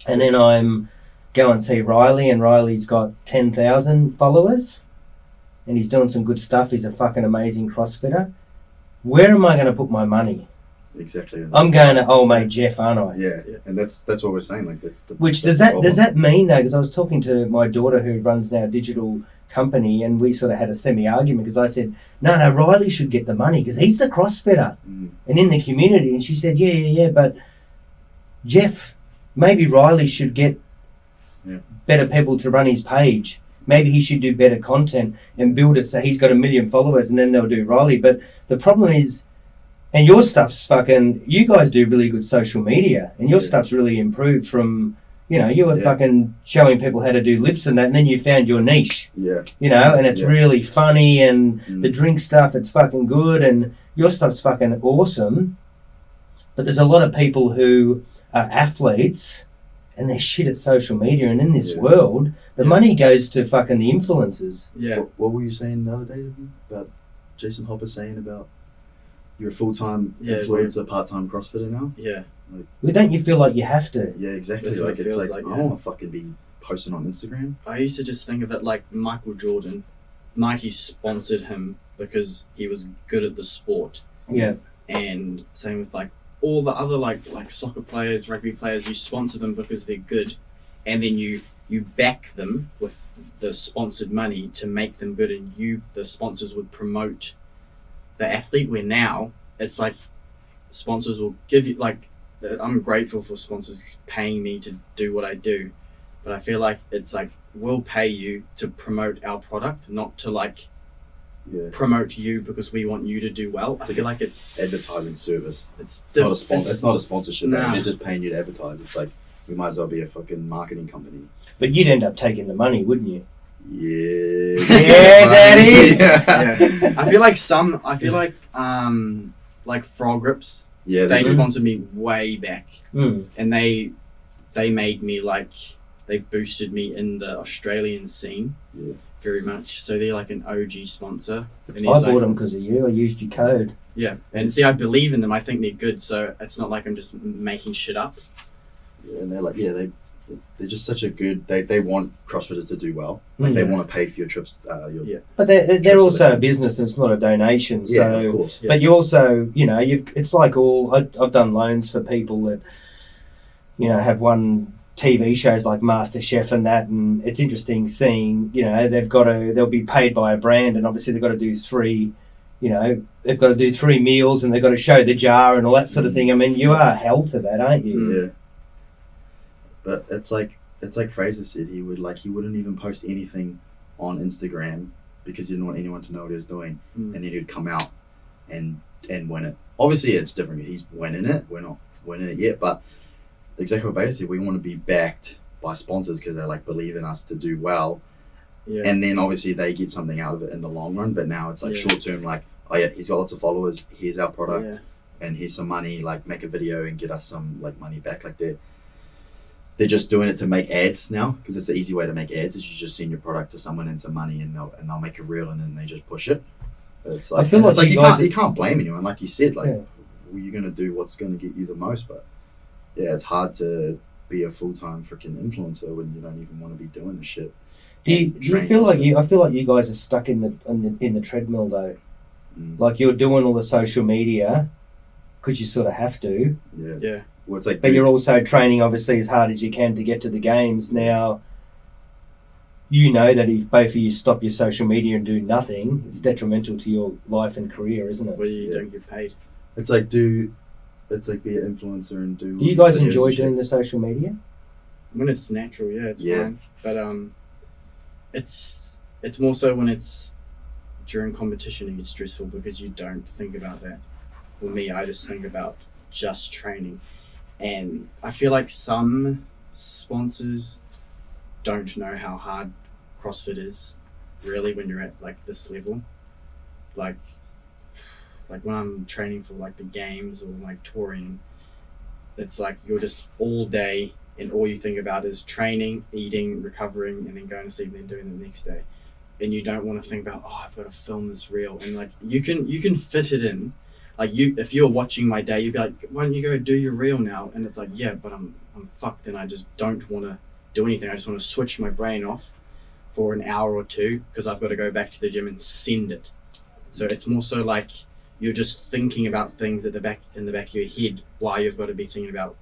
And then I'm go and see Riley, and Riley's got 10,000 followers, and he's doing some good stuff. He's a fucking amazing CrossFitter. Where am I going to put my money? Exactly. I'm going to old mate Jeff, aren't I? Yeah, and that's what we're saying. Like that's the Which that's does that mean though? Because I was talking to my daughter who runs now a digital company, and we sort of had a semi-argument because I said, no, Riley should get the money because he's the CrossFitter and in the community. And she said, yeah, but Jeff, maybe Riley should get better people to run his page. Maybe he should do better content and build it so he's got 1 million followers, and then they'll do Riley. But the problem is, and your stuff's fucking, you guys do really good social media, and your stuff's really improved from, you know, you were fucking showing people how to do lifts and that, and then you found your niche. Yeah. You know, and it's really funny, and the drink stuff, it's fucking good, and your stuff's fucking awesome. But there's a lot of people who are athletes, and they're shit at social media, and in this world, the money goes to fucking the influencers. Yeah. What were you saying the other day about Jason Hopper saying about you're a full-time influencer, part-time CrossFitter now? Yeah. Like, Well, don't you feel like you have to? yeah, exactly. That's what Like it it's feels like, like, I don't want to fucking be posting on Instagram. I used to just think of it like Michael Jordan. Nike sponsored him because he was good at the sport. Yeah. And same with like all the other like soccer players, rugby players, you sponsor them because they're good, and then you back them with the sponsored money to make them good, and the sponsors would promote the athlete. Where now it's like sponsors will give you, like, I'm grateful for sponsors paying me to do what I do, but I feel like it's like we'll pay you to promote our product, not to like promote you because we want you to do well. I feel like it's advertising service. It's not a sponsor. It's not a sponsorship. Nah. They're just paying you to advertise. It's like we might as well be a fucking marketing company. But you'd end up taking the money, wouldn't you? Yeah. Yeah, Daddy. Yeah. I feel like Frog Grips. Yeah, They do. sponsored me way back, Mm. and they made me like, they boosted me in the Australian scene very much. So they're like an OG sponsor. And I bought them because of you. I used your code. Yeah, and see, I believe in them. I think they're good. So it's not like I'm just making shit up. Yeah, and they're like, they're just such a good. They want CrossFitters to do well. Like they want to pay for your trips. But they're also a business, and it's not a donation. So, Yeah, of course. But you also, you know, it's like I've done loans for people that, you know, have won TV shows like MasterChef and that, and it's interesting seeing, you know, they'll be paid by a brand, and obviously they've got to do they've got to do 3 meals, and they've got to show the jar and all that sort of thing. I mean, you are held to that, aren't you? Yeah. But it's like Fraser said, he wouldn't even post anything on Instagram because he didn't want anyone to know what he was doing, and then he'd come out and win it. Obviously, it's different. He's winning it. We're not winning it yet, but exactly what Beta said, we want to be backed by sponsors because they like believe in us to do well, and then obviously they get something out of it in the long run. But now it's like short term, like, oh yeah, he's got lots of followers, here's our product, and here's some money, like make a video and get us some like money back. Like they're just doing it to make ads now, because it's the easy way to make ads is you just send your product to someone and some money, and they'll make a reel, and then they just push it. But it's like, I feel like you can't blame anyone, like you said, like you're gonna do what's gonna get you the most. But yeah, it's hard to be a full-time freaking influencer when you don't even want to be doing the shit. Do you feel like I feel like you guys are stuck in the treadmill though? Like you're doing all the social media because you sort of have to. Yeah. Well, it's like, but you're also training obviously as hard as you can to get to the games. Now, you know that if both of you stop your social media and do nothing, it's detrimental to your life and career, isn't it? Well, you don't get paid. It's like be an influencer and do. Do you guys enjoy doing the social media? When it's natural, it's fine. But it's more so when it's during competition it gets stressful because you don't think about that. For me, I just think about just training. And I feel like some sponsors don't know how hard CrossFit is, really, when you're at like this level. Like when I'm training for like the games or like touring, it's like you're just all day and all you think about is training, eating, recovering, and then going to sleep and then doing it the next day. And you don't want to think about, oh, I've got to film this reel. And like you can fit it in. Like if you're watching my day, you'd be like, why don't you go do your reel now? And it's like, yeah, but I'm fucked and I just don't want to do anything. I just want to switch my brain off for an hour or two because I've got to go back to the gym and send it. So it's more so like you're just thinking about things in the back of your head while you've got to be thinking about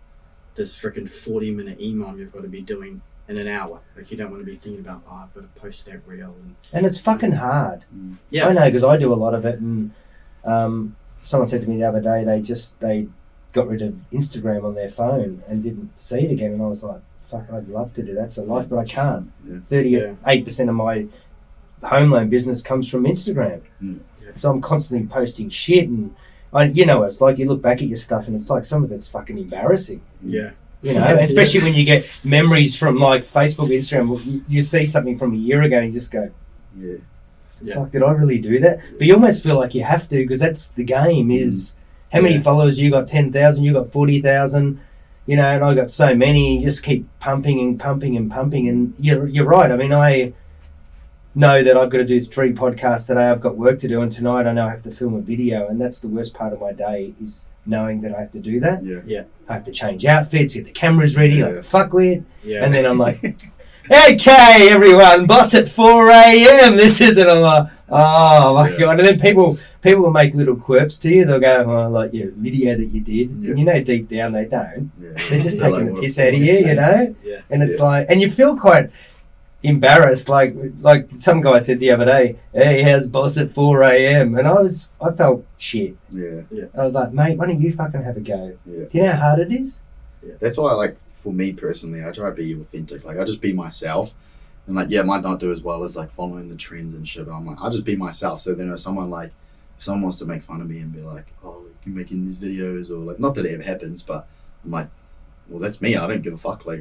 this freaking 40-minute email you've got to be doing in an hour. Like you don't want to be thinking about, oh, I've got to post that reel. And it's fucking hard. Yeah, I know because I do a lot of it, and someone said to me the other day they got rid of Instagram on their phone and didn't see it again, and I was like, fuck, I'd love to do that. It's a life, but I can't. 38% of my home loan business comes from Instagram. So I'm constantly posting shit, and it's like you look back at your stuff and it's like some of it's fucking embarrassing. Especially when you get memories from like Facebook, Instagram. You see something from a year ago and you just go, fuck, did I really do that? But you almost feel like you have to, because that's the game. Is how many followers you got? 10,000. You got 40,000. And I got so many. You just keep pumping and pumping and pumping. And you're right. I mean, I know that I've got to do 3 podcasts today. I've got work to do, and tonight I know I have to film a video, and that's the worst part of my day, is knowing that I have to do that. I have to change outfits, get the cameras ready, like a fuckwit, and then I'm like, okay, everyone, boss at 4 a.m. This isn't. I'm like, oh my god! And then people will make little quirks to you. They'll go, oh, like your video that you did, and deep down they don't. They're just taking the piss out of you, And it's like, and you feel quite embarrassed, like some guy said the other day, hey, how's boss at 4 a.m? And I felt shit. I was like, mate, why don't you fucking have a go? Do you know how hard it is? That's why, like, for me personally, I try to be authentic. Like, I just be myself, and like, I might not do as well as like following the trends and shit, but I'm like, I'll just be myself. So then if someone wants to make fun of me and be like, oh, you're making these videos, or like, not that it ever happens, but I'm like, well, that's me. I don't give a fuck. Like,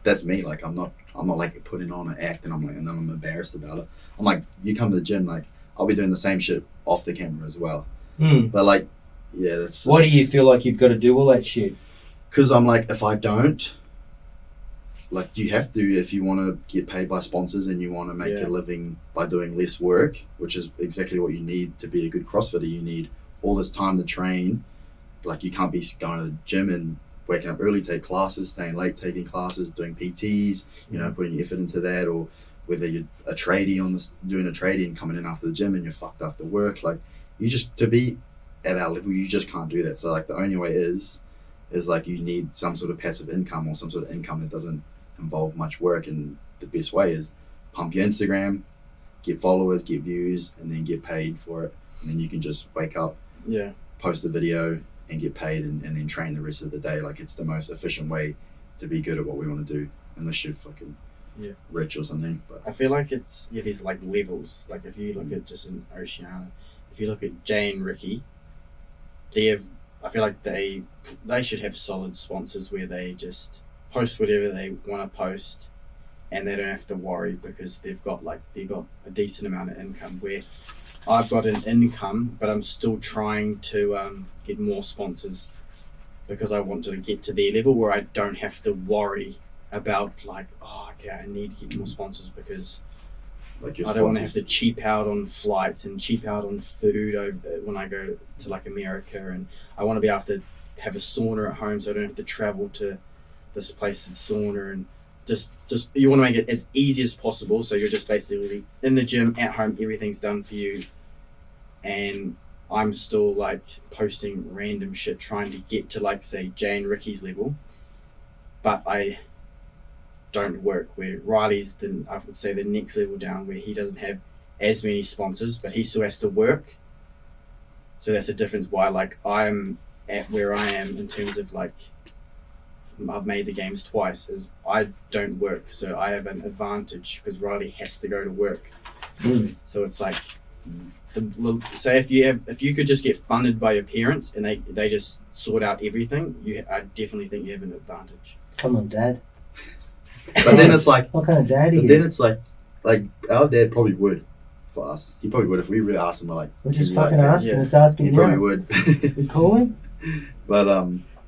that's me. Like, I'm not like putting on an act and I'm embarrassed about it. I'm like, you come to the gym, like, I'll be doing the same shit off the camera as well. But like, that's just, why do you feel like you've got to do all that shit? Because I'm like, if I don't, like, you have to, if you want to get paid by sponsors and you want to make a living by doing less work, which is exactly what you need to be a good CrossFitter. You need all this time to train. Like, you can't be going to the gym and waking up early, take classes, staying late, taking classes, doing PTs, putting effort into that, or whether you're a tradie doing a tradie and coming in after the gym and you're fucked after work. Like, you just, to be at our level, you just can't do that. So like, the only way is like, you need some sort of passive income, or some sort of income that doesn't involve much work. And the best way is pump your Instagram, get followers, get views, and then get paid for it. And then you can just wake up, post a video, and get paid, and then train the rest of the day. Like, it's the most efficient way to be good at what we want to do, unless you're fucking rich or something. But I feel like it's there's like levels. Like, if you look at just in Oceania, if you look at Jay and Ricky, I feel like they should have solid sponsors where they just post whatever they want to post, and they don't have to worry, because they've got a decent amount of income. Where I've got an income, but I'm still trying to get more sponsors, because I want to get to their level where I don't have to worry about, like, oh, okay, I need to get more sponsors, because like, I don't want to have to cheap out on flights and cheap out on food when I go to like America, and I want to be able to have a sauna at home, so I don't have to travel to this place in sauna. And just you want to make it as easy as possible, so you're just basically in the gym, at home, everything's done for you, and I'm still like posting random shit trying to get to, like, say, Jay and Ricky's level, but I don't work. Where Riley's I would say the next level down, where he doesn't have as many sponsors, but he still has to work. So that's the difference why, like, I'm at where I am in terms of, like, I've made the games twice, is I don't work, so I have an advantage, because Riley has to go to work. So it's like, so if you could just get funded by your parents and they just sort out everything, I definitely think you have an advantage. Come on, Dad. But then it's like, what kind of dad are you? But then it's like our dad probably would for us. He probably would if we really asked him. We're like, we're just fucking asking. It's asking. He probably would. You call him? But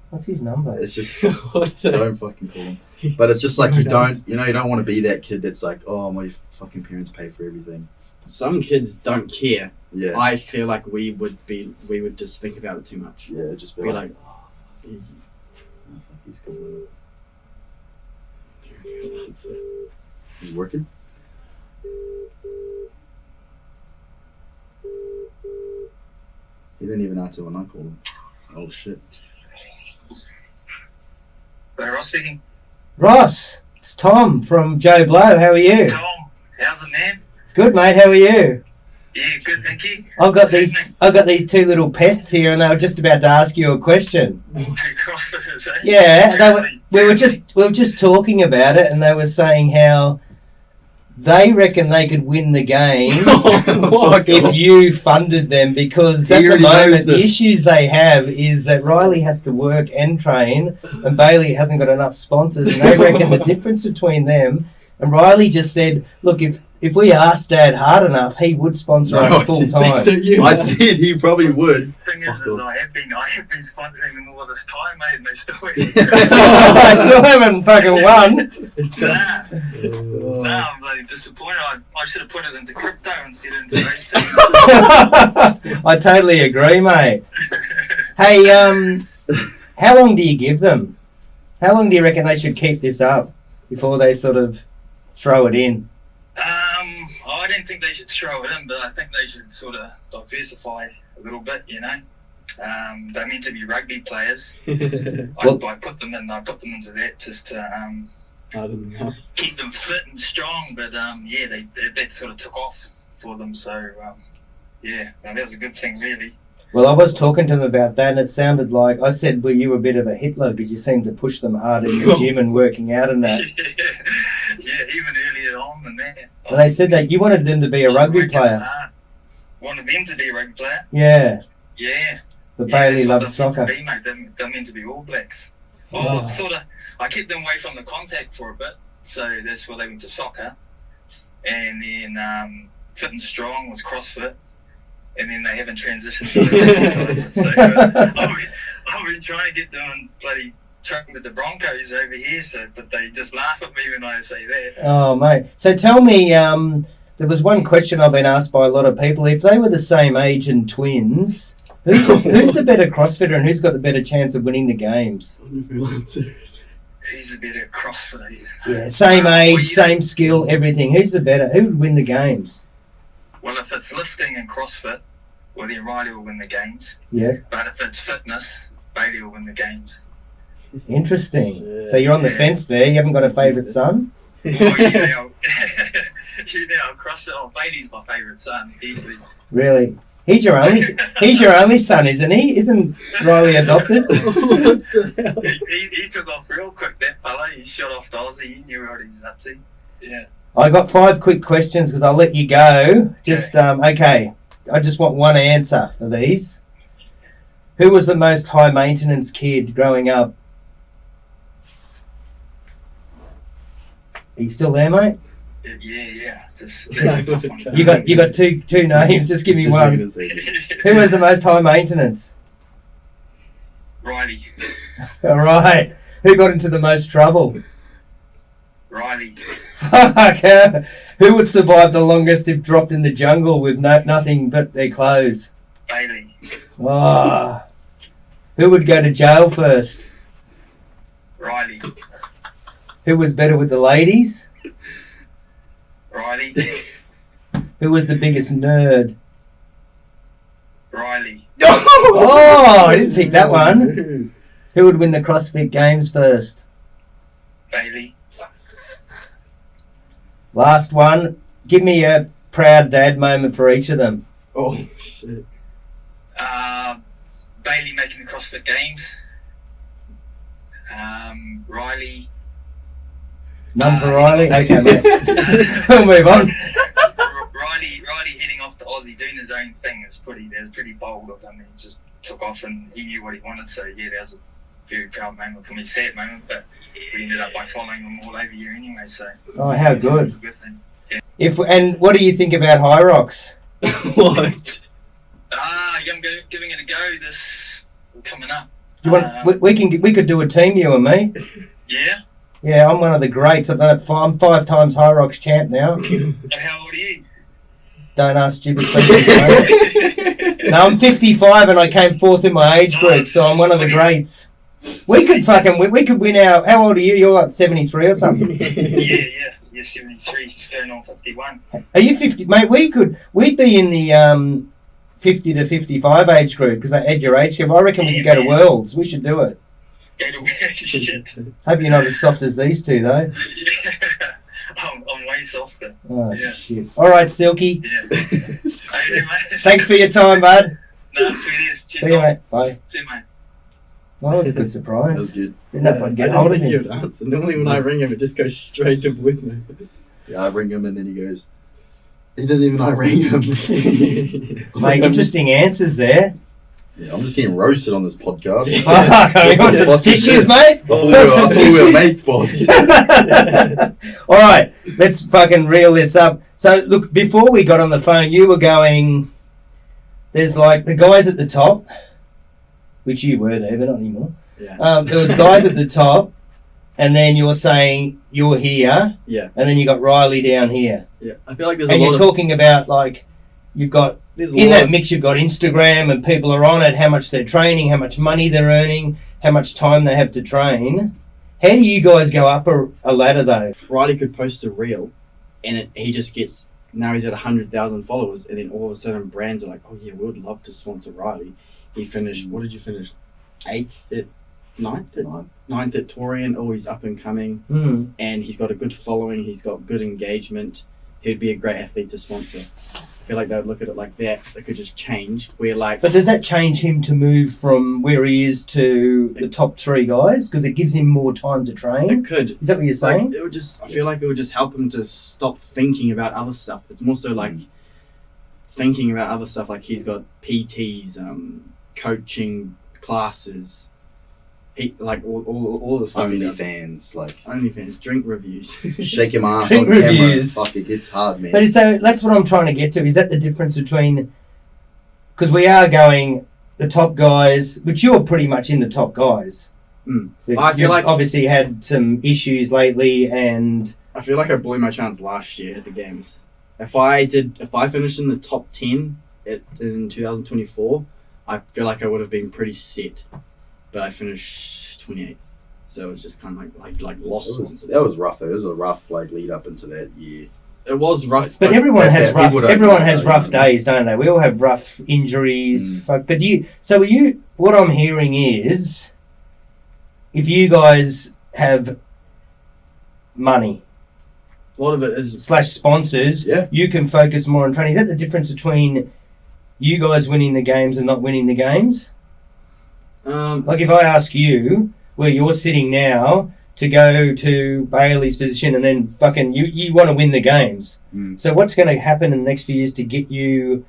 What's his number? It's just What the- don't fucking call him. But it's just like you don't want to be that kid that's like, oh, my fucking parents pay for everything. Some kids don't care. Yeah. I feel like we would just think about it too much. Yeah, just be Be like, like, oh, fuck, he's calling. He's working. He didn't even answer when I called him. Oh shit. Ross speaking. Ross, it's Tom from Joe Blow. How are you? Tom, how's it, man? Good, mate. How are you? Yeah, good, thank you. I've got these two little pests here, and they were just about to ask you a question. Two CrossFitters, eh? Yeah, we were just talking about it, and they were saying how they reckon they could win the game if you funded them, because at the moment the issues they have is that Riley has to work and train, and Bailey hasn't got enough sponsors, and they reckon the difference between them. And Riley just said, "Look, if we asked Dad hard enough, he would sponsor us full time." I said he probably would. The thing is I have been sponsoring them all this time, mate, and they still I still haven't fucking won. Nah, I'm bloody disappointed. I should have put it into crypto instead of into race team. I totally agree, mate. Hey, how long do you give them? How long do you reckon they should keep this up before they sort of throw it in? I don't think they should throw it in, but I think they should sort of diversify a little bit, you know. They're meant to be rugby players. I put them into that just to I don't know. keep them fit and strong, but that sort of took off for them, so that was a good thing, really. Well, I was talking to them about that, and it sounded like I said, "Well, you were a bit of a Hitler because you seemed to push them hard in the gym and working out and that." Yeah, even earlier on than that. Well, they said that you wanted them to be a rugby player. Wanted them to be a rugby player. Yeah. Yeah. But Bailey that's what loves soccer. they're meant to be, mate. They're meant to be All Blacks. Oh. I kept them away from the contact for a bit, so that's why they went to soccer. And then Fit and Strong was CrossFit, and then they haven't transitioned to the so I've been trying to get them and bloody training with the Broncos over here, but they just laugh at me when I say that. Oh, mate. So tell me, there was one question I've been asked by a lot of people. If they were the same age and twins, who's the better CrossFitter and who's got the better chance of winning the games? Who's the better CrossFitter? Yeah, same age, same skill, everything. Who's the better? Who would win the games? Well, if it's lifting and CrossFit, well, then Riley will win the games. Yeah. But if it's fitness, Bailey will win the games. Interesting. Yeah. So you're on the fence there. You haven't got a favourite son? Oh, yeah, CrossFit. Bailey's my favourite son, easily. Really? He's your only son, isn't he? Isn't Riley adopted? he took off real quick, that fella. He shot off to Aussie. He knew what he's up to. Yeah. I got 5 quick questions because I'll let you go. Just, okay. I just want one answer for these. Who was the most high maintenance kid growing up? Are you still there, mate? Yeah. That's a tough one. You got two names. Just give me one. Who was the most high maintenance? Riley. All right. Who got into the most trouble? Riley. Who would survive the longest if dropped in the jungle with nothing but their clothes? Bailey. Oh. Who would go to jail first? Riley. Who was better with the ladies? Riley. Who was the biggest nerd? Riley. Oh, I didn't think that one. Who would win the CrossFit Games first? Bailey. Last one. Give me a proud dad moment for each of them. Oh, shit. Bailey making the CrossFit Games. Riley. None for Riley? Okay, mate. We'll move on. Riley heading off to Aussie, doing his own thing is pretty bold of him. He just took off and he knew what he wanted, so yeah, that was a very proud moment for me, sad moment, but we ended up by following him all over here anyway, so Oh, how it good. was a good thing. Yeah. And what do you think about High Rocks? What? I'm giving it a go this coming up. You want? We could do a team, you and me. Yeah. Yeah, I'm one of the greats. I'm 5 times High Rocks champ now. How old are you? Don't ask stupid questions, mate. No, I'm 55 and I came 4th in my age group, so I'm one of the greats. We could win our. How old are you? You're like 73 or something. Yeah. You're 73, going on 51. Are you 50, mate? We'd be in the 50 to 55 age group because I had your age group. I reckon we could go to Worlds. We should do it. Go to shit. Hope you're not as soft as these two, though. Yeah. I'm way softer. Oh, shit. All right, Silky. Yeah. Hey, mate. Thanks for your time, bud. No, sweeties. Cheers. See you, mate. Bye. See you, mate. Well, that was a good surprise. That was good. Didn't know if I'd I get hold don't of think he him. would answer. Normally when I ring him, it just goes straight to voicemail. Yeah, I ring him and then he goes, he doesn't even I ring him. Mate, interesting answers there. Yeah, I'm just getting roasted on this podcast. Fuck, I want some Fuck is tissues, this? mate. I thought we were mates, boss. All right, let's fucking reel this up. So, look, before we got on the phone, you were going, there's like the guys at the top, which you were there, but not anymore. Yeah. There was guys at the top, and then you were saying you're here, Yeah. and then you got Riley down here. Yeah. I feel like there's And a you're lot talking about, like, you've got, there's a in lot that of, mix, you've got Instagram, and people are on it, how much they're training, how much money they're earning, how much time they have to train. How do you guys go up a ladder, though? Riley could post a reel, and he just gets, now he's at 100,000 followers, and then all of a sudden brands are like, oh yeah, we would love to sponsor Riley. He finished, what did you finish? 9th at Torian. Oh, he's up and coming, and he's got a good following, he's got good engagement. He'd be a great athlete to sponsor. I feel like they'd look at it like that. They could just change. We're like, But does that change him to move from where he is to the top 3 guys? Because it gives him more time to train? it could. Is that what you're saying? Like, it would just, I feel like it would just help him to stop thinking about other stuff. It's more so like thinking about other stuff. Like he's got PTs, coaching classes, he like all the stuff. he does. OnlyFans, like OnlyFans, drink reviews. shake your ass Drink on camera. reviews. Fuck, it gets hard, man. But so that's what I'm trying to get to. Is that the difference between... Because we are going the top guys, which you're pretty much in the top guys. I feel You've like obviously had some issues lately, and I feel like I blew my chance last year at the games. If I finished in the top 10 in 2024, I feel like I would have been pretty set. But I finished 28th, so it was just kind of like lost sponsors. That was rough. Though. It was a rough lead up into that year. It was rough, but everyone has rough. people don't Everyone know, has though, rough you know. days, don't they? We all have rough injuries. But what I'm hearing is, if you guys have money a lot of it is / sponsors, Yeah. you can focus more on training. Is that the difference between you guys winning the games and not winning the games? Like if I ask you where you're sitting now to go to Bailey's position and then fucking you want to win the games. So what's going to happen in the next few years to get you?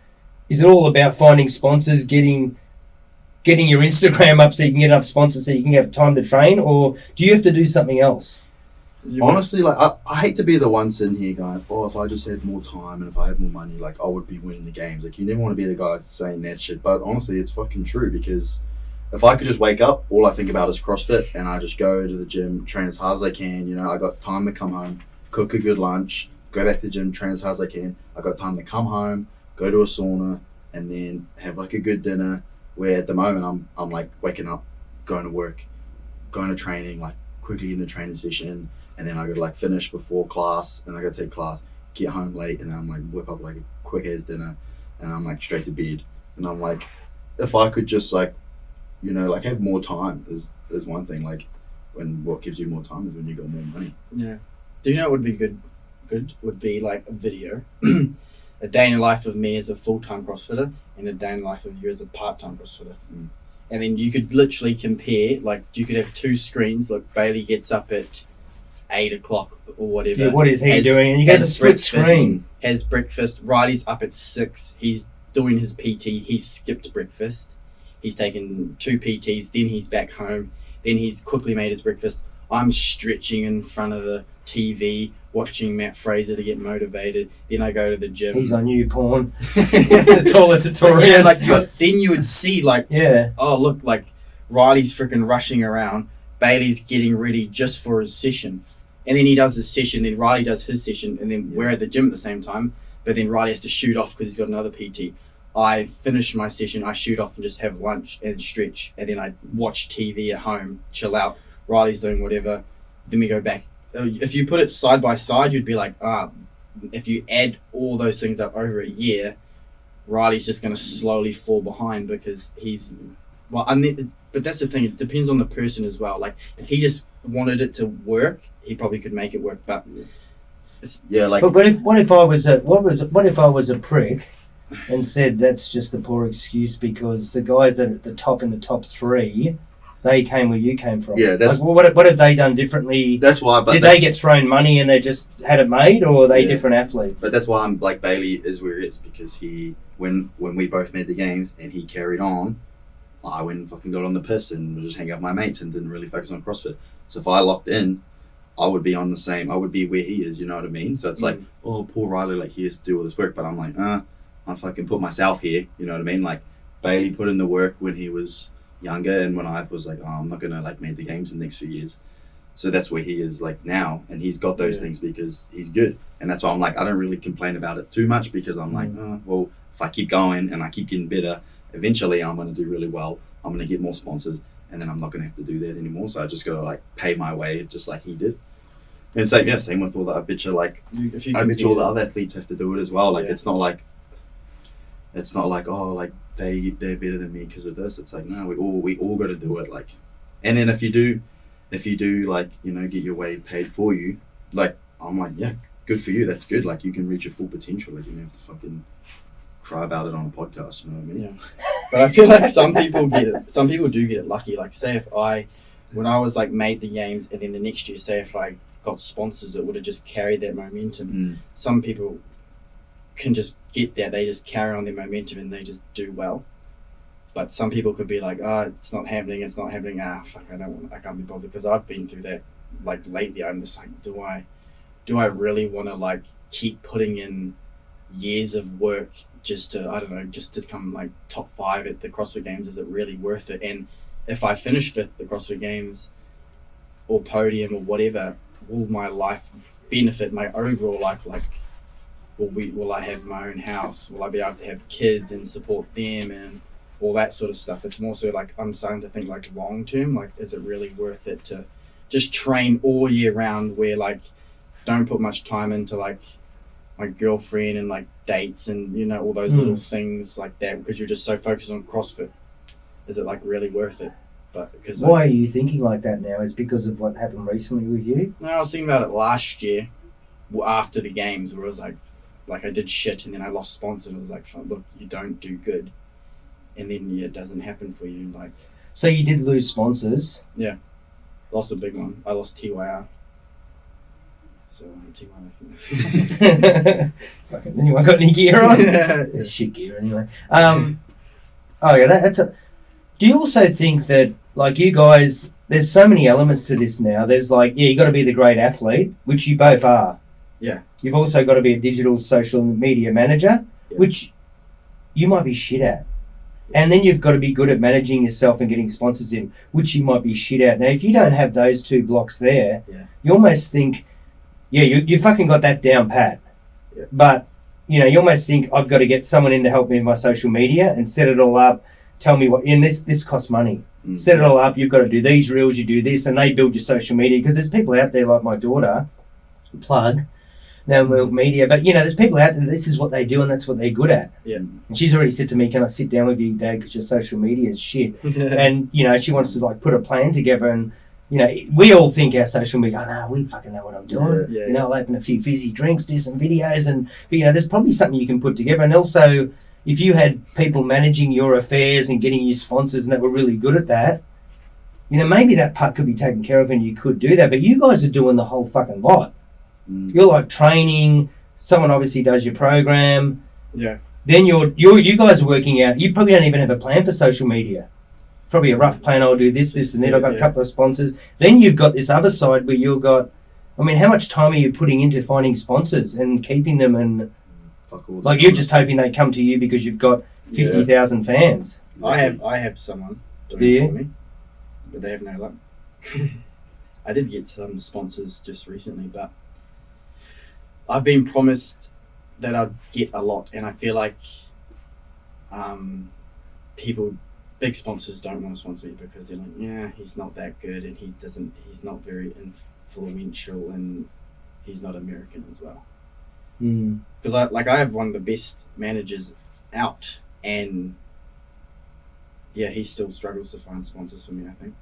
Is it all about finding sponsors, getting your Instagram up so you can get enough sponsors so you can have time to train, or do you have to do something else? Honestly, like I hate to be the one sitting here going, "Oh, if I just had more time and if I had more money, like I would be winning the games." Like you never want to be the guy saying that shit, but honestly, it's fucking true because if I could just wake up, all I think about is CrossFit, and I just go to the gym, train as hard as I can. You know, I got time to come home, cook a good lunch, go back to the gym, train as hard as I can. I got time to come home, go to a sauna, and then have like a good dinner. Where at the moment I'm like waking up, going to work, going to training, like quickly in the training session, and then I got to like finish before class, and I got to take class, get home late, and then I'm like whip up like a quick ass dinner, and I'm like straight to bed, and I'm like, if I could just like, you know, like have more time is one thing. Like when what gives you more time is when you got more money. Yeah. Do you know what would be good? Good would be like a video, a day in the life of me as a full-time CrossFitter and a day in the life of you as a part-time CrossFitter. And then you could literally compare, like you could have 2 screens. Like Bailey gets up at 8 o'clock or whatever. Yeah, what is he doing? And you get a split breakfast, screen. Has breakfast. Riley's up at 6. He's doing his PT. He's skipped breakfast. He's taken 2 PTs. Then he's back home. Then he's quickly made his breakfast. I'm stretching in front of the TV, watching Matt Fraser to get motivated. Then I go to the gym. He's on you porn. The toilet tutorial. Yeah, like then you would see like, Yeah. oh look, like Riley's freaking rushing around. Bailey's getting ready just for his session. And then he does his session, then Riley does his session, and then we're at the gym at the same time. But then Riley has to shoot off because he's got another PT. I finish my session, I shoot off and just have lunch and stretch. And then I watch TV at home, chill out. Riley's doing whatever. Then we go back. If you put it side by side, you'd be like, if you add all those things up over a year, Riley's just going to slowly fall behind because he's... Well, but that's the thing. It depends on the person as well. Like, if he just wanted it to work, he probably could make it work. But like. But what if I was a prick and said that's just a poor excuse because the guys that are at the top in the top three, they came where you came from. Yeah, that's. Like, what have they done differently? That's why. But did they get thrown money and they just had it made, or are they different athletes? But that's why I'm like Bailey is where he is because when we both made the games and he carried on. I went and fucking got on the piss and was just hanging out with my mates and didn't really focus on CrossFit. So if I locked in, I would be on the same. I would be where he is. You know what I mean? So it's like, oh, poor Riley, like he has to do all this work. But I'm like, I fucking put myself here. You know what I mean? Like Bailey put in the work when he was younger, and when I was like, I'm not gonna like make the games in the next few years. So that's where he is like now, and he's got those things because he's good. And that's why I'm like, I don't really complain about it too much because I'm like, well, if I keep going and I keep getting better. Eventually I'm going to do really well. I'm going to get more sponsors and then I'm not going to have to do that anymore. So I just got to like pay my way just like he did. And same with all the, I bet you like, I bet you all the other athletes have to do it as well. Like it's not like, oh, like they're better than me because of this. It's like, no, we all got to do it. Like, and then if you do like, you know, get your way paid for you, like, I'm like, yeah, good for you. That's good. Like you can reach your full potential. Like you don't have to fucking cry about it on a podcast, you know what I mean? Yeah. But I feel like some people do get it lucky. Like say if when I was like made the games and then the next year, say if I got sponsors, it would have just carried that momentum. Some people can just get that, they just carry on their momentum and they just do well. But some people could be like, it's not happening, fuck, I can't be bothered, because I've been through that. Like lately I'm just like, do I really want to like keep putting in years of work just to come like top 5 at the CrossFit Games? Is it really worth it? And if I finish 5th at the CrossFit Games or podium or whatever, will my life benefit, my overall life? Like, will I have my own house? Will I be able to have kids and support them and all that sort of stuff? It's more so like I'm starting to think like long term, like is it really worth it to just train all year round where like don't put much time into like my girlfriend and like dates and you know all those little things like that because you're just so focused on CrossFit? Is it like really worth it? But because why are you thinking like that now? Is because of what happened recently with you? No, I was thinking about it last year after the games where it was like I did shit and then I lost sponsors and I was like, look, you don't do good and then it doesn't happen for you. Like, so you did lose sponsors? Yeah, lost a big one. I lost TYR. So fucking anyone got any gear on? Yeah. Shit gear anyway. Do you also think that like you guys, there's so many elements to this now. There's like, you got to be the great athlete, which you both are. Yeah. You've also got to be a digital social media manager, which you might be shit at. And then you've got to be good at managing yourself and getting sponsors in, which you might be shit at. Now, if you don't have those 2 blocks there, you almost think, you fucking got that down pat. Yeah. But, you almost think I've got to get someone in to help me with my social media and set it all up. Tell me what, and this costs money. Set it all up. You've got to do these reels, you do this, and they build your social media. Because there's people out there like my daughter, plug, now media, but there's people out there, this is what they do and that's what they're good at. Yeah. And she's already said to me, can I sit down with you, Dad, because your social media is shit. And, she wants to like put a plan together and, we all think our social media, we fucking know what I'm doing. I'll open a few fizzy drinks, do some videos, but there's probably something you can put together. And also, if you had people managing your affairs and getting you sponsors and that were really good at that, maybe that part could be taken care of and you could do that. But you guys are doing the whole fucking lot. You're like training, someone obviously does your program. Yeah. Then you guys are working out, you probably don't even have a plan for social media. Probably a rough plan, I'll do this and then I've got a couple of sponsors. Then you've got this other side where you've got, how much time are you putting into finding sponsors and keeping them and like you're just hoping they come to you because you've got 50,000 fans. I have someone doing it for me. but they have no luck. I did get some sponsors just recently, but I've been promised that I'd get a lot, and I feel like big sponsors don't want to sponsor me because they're like, yeah, he's not that good, and he's not very influential, and he's not American as well. Because I have one of the best managers out, and yeah, he still struggles to find sponsors for me, I think,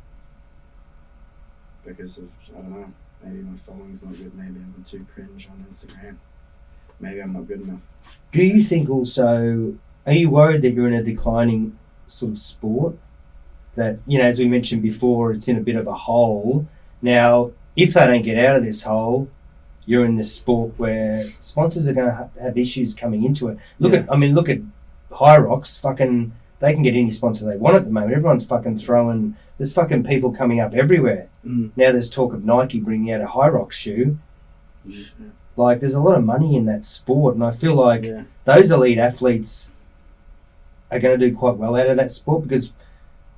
because of, I don't know, maybe my following's not good, maybe I'm too cringe on Instagram, maybe I'm not good enough. Do you think also, are you worried that you're in a declining sort of sport? That, you know, as we mentioned before, it's in a bit of a hole. Now, if they don't get out of this hole, you're in this sport where sponsors are going to have issues coming into it. Look at High Rocks, fucking, they can get any sponsor they want at the moment. Everyone's fucking throwing, there's fucking people coming up everywhere. Now there's talk of Nike bringing out a High Rocks shoe. Like, there's a lot of money in that sport, and I feel like those elite athletes are going to do quite well out of that sport because,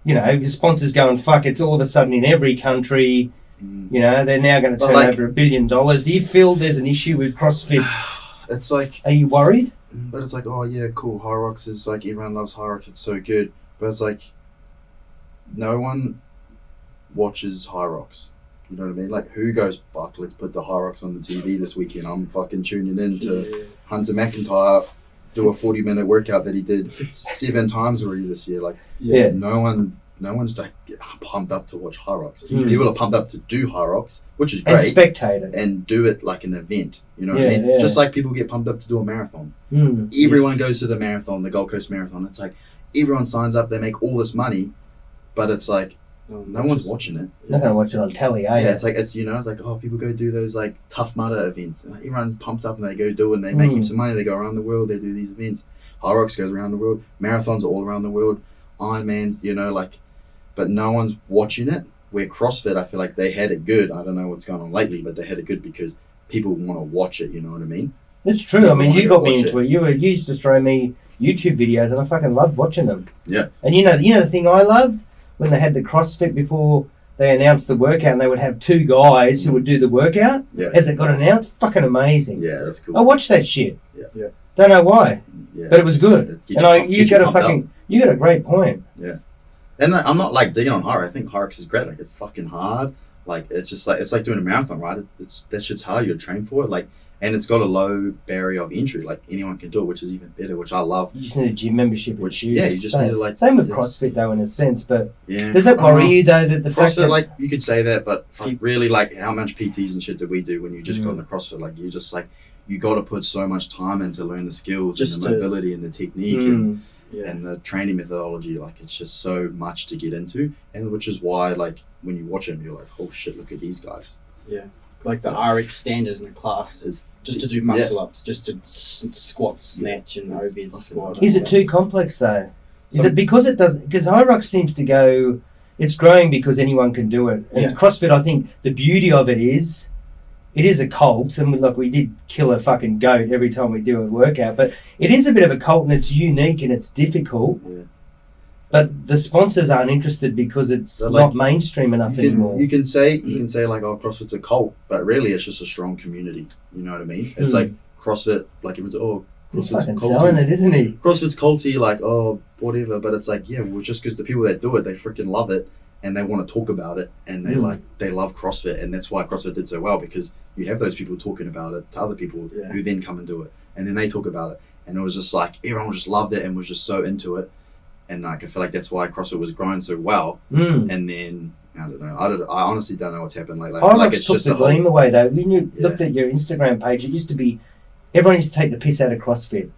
you know, the sponsors going, fuck, it's all of a sudden in every country. You know, they're now going to turn over $1 billion. Do you feel there's an issue with CrossFit? It's like... Are you worried? But it's like, oh yeah, cool, High Rocks is like, everyone loves High Rocks, it's so good. But it's like, no one watches High Rocks. You know what I mean? Like, who goes, fuck, let's put the High Rocks on the TV this weekend. I'm fucking tuning in to Hunter McIntyre do a 40-minute workout that he did 7 times already this year. Like, no one's like pumped up to watch High Rocks. People are pumped up to do High Rocks, which is great. And spectate it. And do it like an event. You know what I mean? Yeah. Just like people get pumped up to do a marathon. Everyone goes to the marathon, the Gold Coast Marathon. It's like, everyone signs up, they make all this money, but it's like, no one's watching it. They're not going to watch it on telly, are you? Yeah, it's like, it's, you know, it's like, oh, people go do those like Tough Mudder events. And like, everyone's pumped up and they go do it and they make some money. They go around the world, they do these events. High Rocks goes around the world. Marathons are all around the world. Ironmans, you know, like, but no one's watching it. Where CrossFit, I feel like they had it good. I don't know what's going on lately, but they had it good because people want to watch it, you know what I mean? It's true. I mean, you got me into it. You used to throw me YouTube videos and I fucking loved watching them. Yeah. And you know the thing I loved? When they had the CrossFit before they announced the workout and they would have 2 guys who would do the workout as it got announced. Fucking amazing. Yeah, that's cool. I watched that shit. Yeah. Don't know why. Yeah. But it was good. You got a great point. Yeah. And I'm not like digging on High Rocks. I think High Rocks is great. Like, it's fucking hard. Like, it's just like, it's like doing a marathon, right? That shit's hard. You train for it. Like, and it's got a low barrier of entry. Like, anyone can do it, which is even better, which I love. You just need a gym membership. Which you just need to like. Same with CrossFit though, in a sense. But does that worry you though that the CrossFit, fact that, like, you could say that, but really, like, how much PTs and shit did we do when you just got into CrossFit? Like, you just like, you got to put so much time in to learn the skills just and the mobility and the technique and the training methodology. Like, it's just so much to get into, and which is why, like, when you watch them, you're like, oh shit, look at these guys. Yeah, like the RX standard in the class is just to do muscle ups, just to squat, snatch, and overhead squat. Is it too complex though? Is it because it doesn't? Because High Rocks seems to go, it's growing because anyone can do it. And CrossFit, I think the beauty of it is a cult, and we did kill a fucking goat every time we do a workout, but it is a bit of a cult and it's unique and it's difficult. Yeah. But the sponsors aren't interested because it's not mainstream enough anymore. You can say like, oh, CrossFit's a cult, but really it's just a strong community. You know what I mean? It's like CrossFit, like everyone's, oh, CrossFit's fucking selling it, isn't he? CrossFit's culty, like, oh, whatever. But it's like, yeah, well, just because the people that do it, they freaking love it and they want to talk about it and they they love CrossFit, and that's why CrossFit did so well, because you have those people talking about it to other people who then come and do it, and then they talk about it, and it was just like everyone just loved it and was just so into it. And like, I feel like that's why CrossFit was growing so well. And then I don't know. I honestly don't know what's happened lately. I feel like it's took just the gleam away though. When you looked at your Instagram page, it used to be everyone used to take the piss out of CrossFit.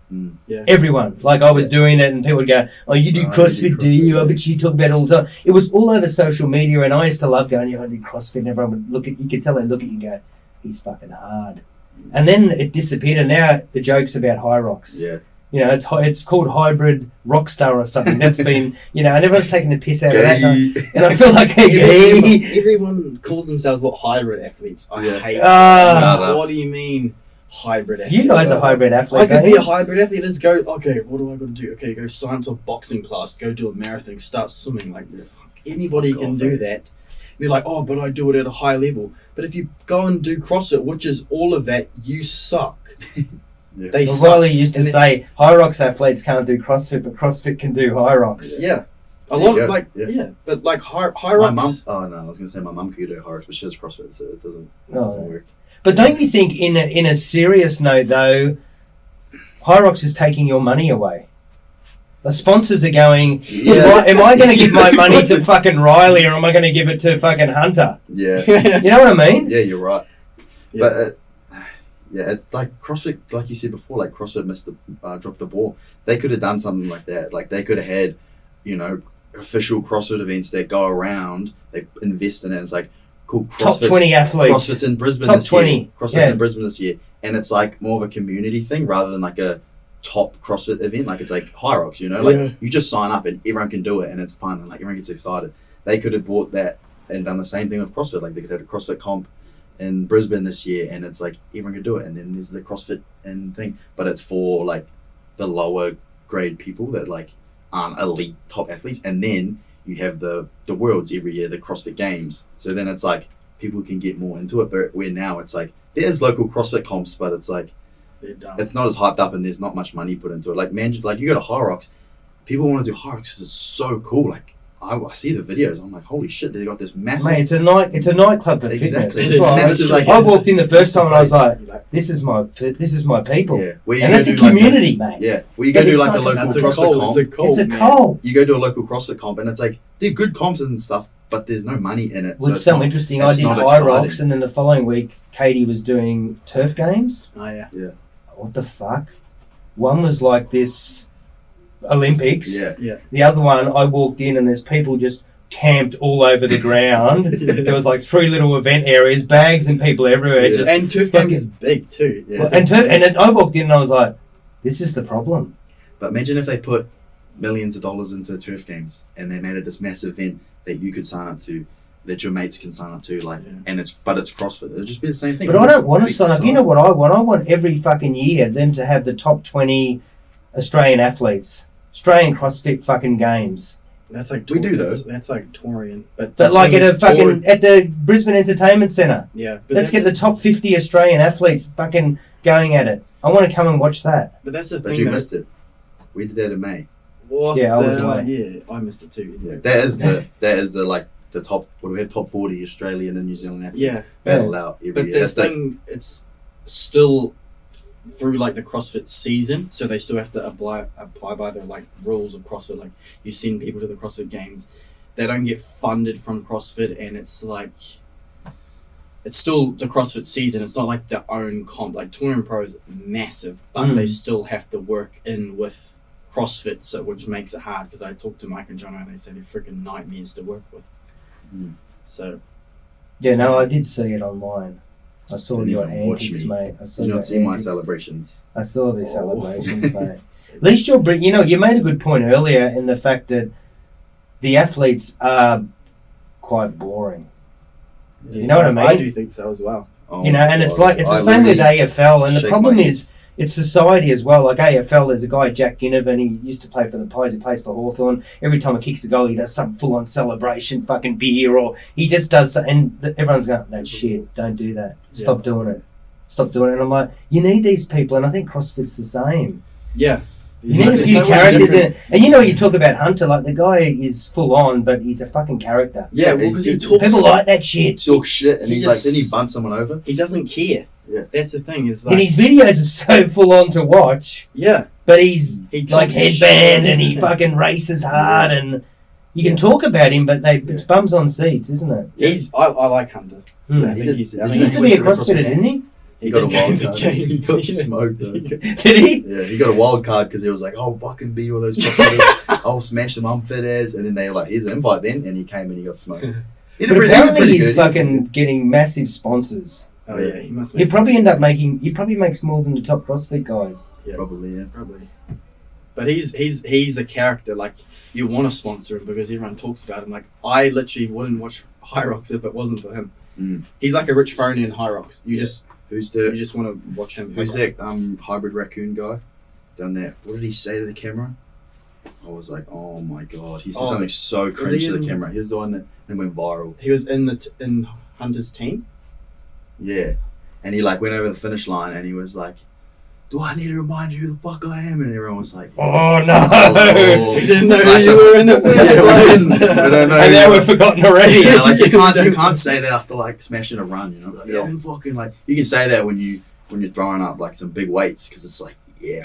Yeah. Everyone. Like, I was doing it and people would go, oh, you do CrossFit, do you? I bet you talk about it all the time. It was all over social media, and I used to love going, I did CrossFit, and everyone would look at you, could tell they'd look at you and go, he's fucking hard. And then it disappeared, and now the joke's about High Rocks. Yeah. You know, it's called Hybrid Rockstar or something. That's been, you know, and everyone's taking the piss out of that. And I feel like everyone calls themselves hybrid athletes. I hate that. What do you mean hybrid athlete? You guys are hybrid athletes. I could be a hybrid athlete. Let's go, okay, what do I got to do? Okay, go sign up to a boxing class, go do a marathon, start swimming. Like, fuck. anybody Fuck can off, do eh? that. They're like, oh, but I do it at a high level. But if you go and do CrossFit, which is all of that, you suck. Yeah. They Well, suck. Riley used to And say high rocks athletes can't do CrossFit, but CrossFit can do high rocks. Yeah. A There lot you of go. but like high My rocks. mum. Oh no, I was gonna say my mum could do horrocks, but she does CrossFit, so it doesn't Oh. work. But don't you think, in a serious note though, high rocks is taking your money away? The sponsors are going, Yeah. am I going to give my money to fucking Riley, or am I going to give it to fucking Hunter? Yeah, You know what I mean? yeah, you're right. Yeah. But yeah, it's like CrossFit, like you said before, like CrossFit dropped the ball. They could have done something like that. Like they could have had, official CrossFit events that go around. They invest in it. It's like cool. Top 20 athletes. CrossFit's in Brisbane Top this 20. year. CrossFit's Yeah. in Brisbane this year, and it's like more of a community thing rather than like a top CrossFit event. Like it's like high rocks, like Yeah. you just sign up and everyone can do it, and it's fun and like everyone gets excited. They could have bought that and done the same thing with CrossFit. Like they could have a CrossFit comp in Brisbane this year, and it's like everyone could do it. And then there's the CrossFit and thing, but it's for like the lower grade people that like aren't elite top athletes. And then you have the worlds every year, the CrossFit Games. So then it's like people can get more into it. But where now it's like there's local CrossFit comps, but it's like They're dumb. it's not as hyped up, and there's not much money put into it. Like man, like you go to High Rocks, people want to do High Rocks because it's so cool. Like I see the videos, I'm like, holy shit, they got this massive. Mate, it's a nightclub for Exactly. fitness. It's That's massive, right. like- I walked in the first time and I was like, You're like, this is my people. Yeah, where you And go that's a do like community, mate. yeah, well you go But do it's like a like- local that's a CrossFit cult. comp. It's a cult. It's a man. cult. You go to a local CrossFit comp, and it's like they're good comps and stuff, but there's no money in it. Which it's is so not- interesting. I it's did not high exciting. rocks, and then the following week, Katie was doing turf games. Oh yeah. What the fuck? One was like this Olympics. Yeah, The other one, I walked in and there's people just camped all over the ground. There was like 3 little event areas, bags and people everywhere. Yeah. Just And turf fucking- games is big too. Yeah. I walked in and I was like, this is the problem. but imagine if they put millions of dollars into turf games and they made it this massive event that you could sign up to, that your mates can sign up to, like, Yeah. and it's CrossFit. It'd just be the same thing. But I don't want to Big sign up. You sign. know what I want? I want every fucking year them to have the top 20 Australian athletes. Australian CrossFit fucking games. That's like We do, though. That's like Torian, but But like at thing a is fucking at the Brisbane Entertainment Centre. yeah. But Let's get that's the top 50 Australian athletes fucking going at it. I want to come and watch that. But that's the But thing. you though. missed it. We did that in May. What Yeah, I was the- away. Yeah, I missed it too. Yeah, that is the like the top. What do we have? Top 40 Australian and New Zealand athletes. Yeah, Battle out every but year. this That's like, thing, it's still through like the CrossFit season, so they still have to apply by the like rules of CrossFit. Like you send people to the CrossFit Games, they don't get funded from CrossFit, and it's like it's still the CrossFit season. It's not like their own comp. Like Touring Pro is massive, but they still have to work in with CrossFit, so which makes it hard. Because I talked to Mike and John, and they say they're freaking nightmares to work with. Mm. So Yeah, no, I did see it online. I saw Didn't your even watch antics, me. mate. I saw did you your not see my antics. celebrations? I saw the Oh. celebrations, mate. At least you made a good point earlier in the fact that the athletes are quite boring. You know what I mean? I do think so as well. Oh You know, my and it's God. like it's the I same with literally AFL, and the shake problem my is it's society as well. Like AFL, there's a guy Jack Ginnivan. He used to play for the Pies. He plays for Hawthorn. Every time he kicks a goal, he does some full-on celebration, fucking beer, or he just does. And everyone's going, "That shit, don't do that. Stop doing it. Stop doing it." And I'm like, you need these people, and I think CrossFit's the same. Yeah. You need a There's few no one's characters in different. it. And you talk about Hunter, like the guy is full on, but he's a fucking character. Yeah, well, because he talks. People like that shit. talk shit, and He he's just- like, didn't he bunt someone over? He doesn't care. Yeah. That's the thing. Is And like, his videos are so full on to watch, yeah, but he's he like talks headband shit. and he fucking races hard, and you can talk about him, but it's bums on seats, isn't it? I like Hunter. Hmm. I think he's. I He think used he's to be a went for the CrossFitter, didn't he? He got a just wild came card. to He games. got smoked though. Did he? Yeah, he got a wild card because he was like, "Oh, fucking beat all those CrossFitters. I'll smash them. I'm fit as." And then they were like, "Here's an invite." Then, and he came and he got smoked. He But did apparently pretty he's good. fucking getting massive sponsors. Oh yeah, he must. He Make probably end up making. He probably makes more than the top CrossFit guys. Probably, yeah. probably. But he's a character. Like you want to sponsor him because everyone talks about him. Like I literally wouldn't watch High Rocks if it wasn't for him. Mm. He's like a Rich Froning in High Rocks. You just Who's you the just want to watch him. Who's that hybrid raccoon guy? Done that. What did he say to the camera? I was like, oh my god, he said Oh, something so he cringe to the in- camera. He was the one that went viral. He was in in Hunter's team. Yeah, and he like went over the finish line and he was like, "Do I need to remind you who the fuck I am?" And everyone was like, Oh no! "Oh." He didn't know who Like, you were in the first place. we don't know. And who now you we're are. forgotten already. Yeah, like you can't say that after like smashing a run, you know. Like, Yeah. I'm fucking like you can say that when you're throwing up like some big weights because it's like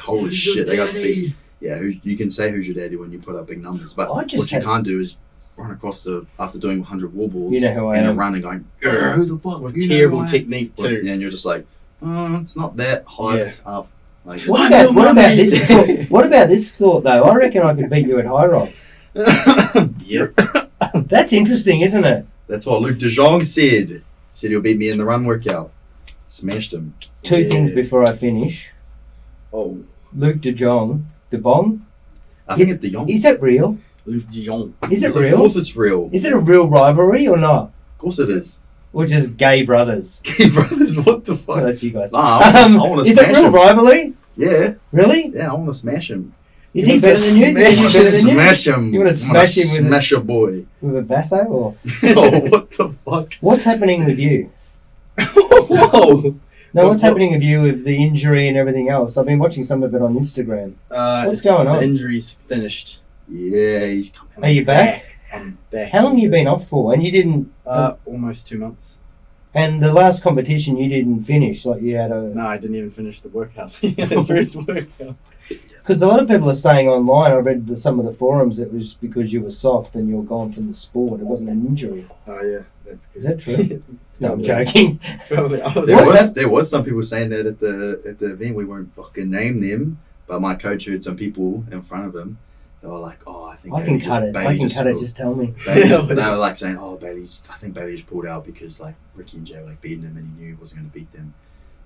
holy Who's your shit they got daddy? big. You can say who's your daddy when you put up big numbers, but I just what you had- can't do is run across after doing 100 wall balls You know who I in a am. run and going who the fuck With you know terrible who I am?" technique too. And you're just like it's not that hyped up. Like, What about this? What about this thought though? I reckon I could beat you at high rocks. Yep. That's interesting, isn't it? That's what Luke De Jong said. Said he'll beat me in the run workout. Smashed him. Two Yeah. things before I finish. Oh, Luke De Bong. I think it's De Jong. Is that real? Luke Dijon. Is it Of real? course it's real. Is it a real rivalry or not? Of course it is. Or just gay brothers? Hey brothers, what the Oh, fuck? that's you guys. Nah, I want to Is it smash real him. rivalry? Yeah, Really? yeah, I want to smash him. Is he better than you? Is he better than you? Smash him. You wanna smash him with a- Smash a boy. With a basso or? Oh, what the fuck? What's happening with you? Whoa. No, what's What- happening with you with the injury and everything else? I've been watching some of it on Instagram. What's going on? The injury's finished. Yeah, he's coming. Are you back? I'm back. How long have you been off for? And you didn't. Almost 2 months. And the last competition you didn't finish. Like you had a. No, I didn't even finish the workout. The first workout. Because a lot of people are saying online. I read some of the forums. It was because you were soft and you were gone from the sport. It wasn't an injury. Oh yeah, that's good. Is that true? No, I'm Yeah. joking. Probably. I was There What's was that? there was some people saying that at the event. We won't fucking name them, but my coach heard some people in front of him. They were like, "Oh, I think I can cut it. I can cut it. pulled- Just tell me. Bailey, Yeah, they were like saying, "Oh, I think Bailey just pulled out because like Ricky and Jay were like beating him, and he knew he wasn't going to beat them."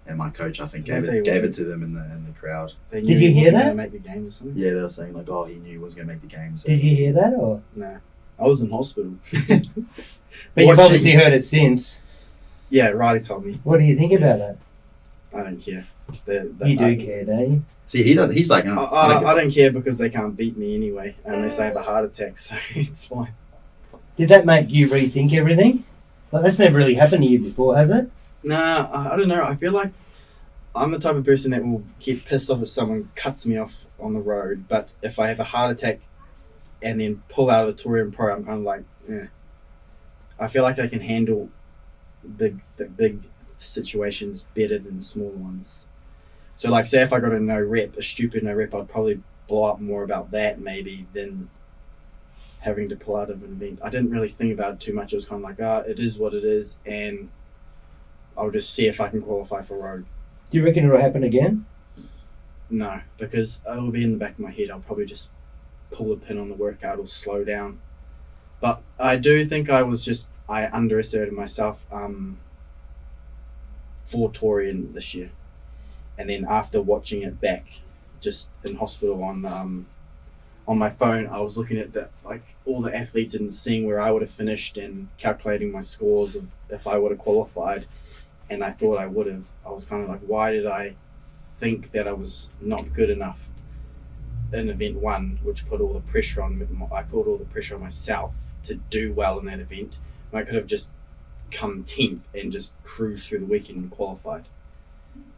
And my coach, I think, Did I say he gave it wasn't? to them in the crowd. They Did knew you he hear wasn't that? gonna make the game or something. Yeah, they were saying like, "Oh, he knew he wasn't going to make the game." So Did you hear that or? No, I was in hospital. But you've Watching- obviously heard it since. Yeah, Riley told me. What do you think about that? I don't care. They- You do I, care, don't you? See, he don't. He's like, "Oh, I don't care because they can't beat me anyway, unless I have a heart attack. So it's fine. Did that make you rethink everything? Like, that's never really happened to you before, has it? Nah, I don't know. I feel like I'm the type of person that will get pissed off if someone cuts me off on the road. But if I have a heart attack and then pull out of the Touring Pro, I'm kind of like, eh. I feel like I can handle the big situations better than the small ones. So, like, say if I got a stupid no rep, I'd probably blow up more about that maybe than having to pull out of an event. I didn't really think about it too much. It was kind of like, it is what it is, and I'll just see if I can qualify for road. Do you reckon it'll happen again? No, because it will be in the back of my head. I'll probably just pull a pin on the workout or slow down. But I do think I underestimated myself for Torian this year. And then after watching it back, just in hospital on my phone, I was looking at all the athletes and seeing where I would have finished and calculating my scores of if I would have qualified. And I thought I would have. I was kind of like, why did I think that I was not good enough in event one, which put all the pressure on me. I put all the pressure on myself to do well in that event. And I could have just come 10th and just cruise through the weekend and qualified.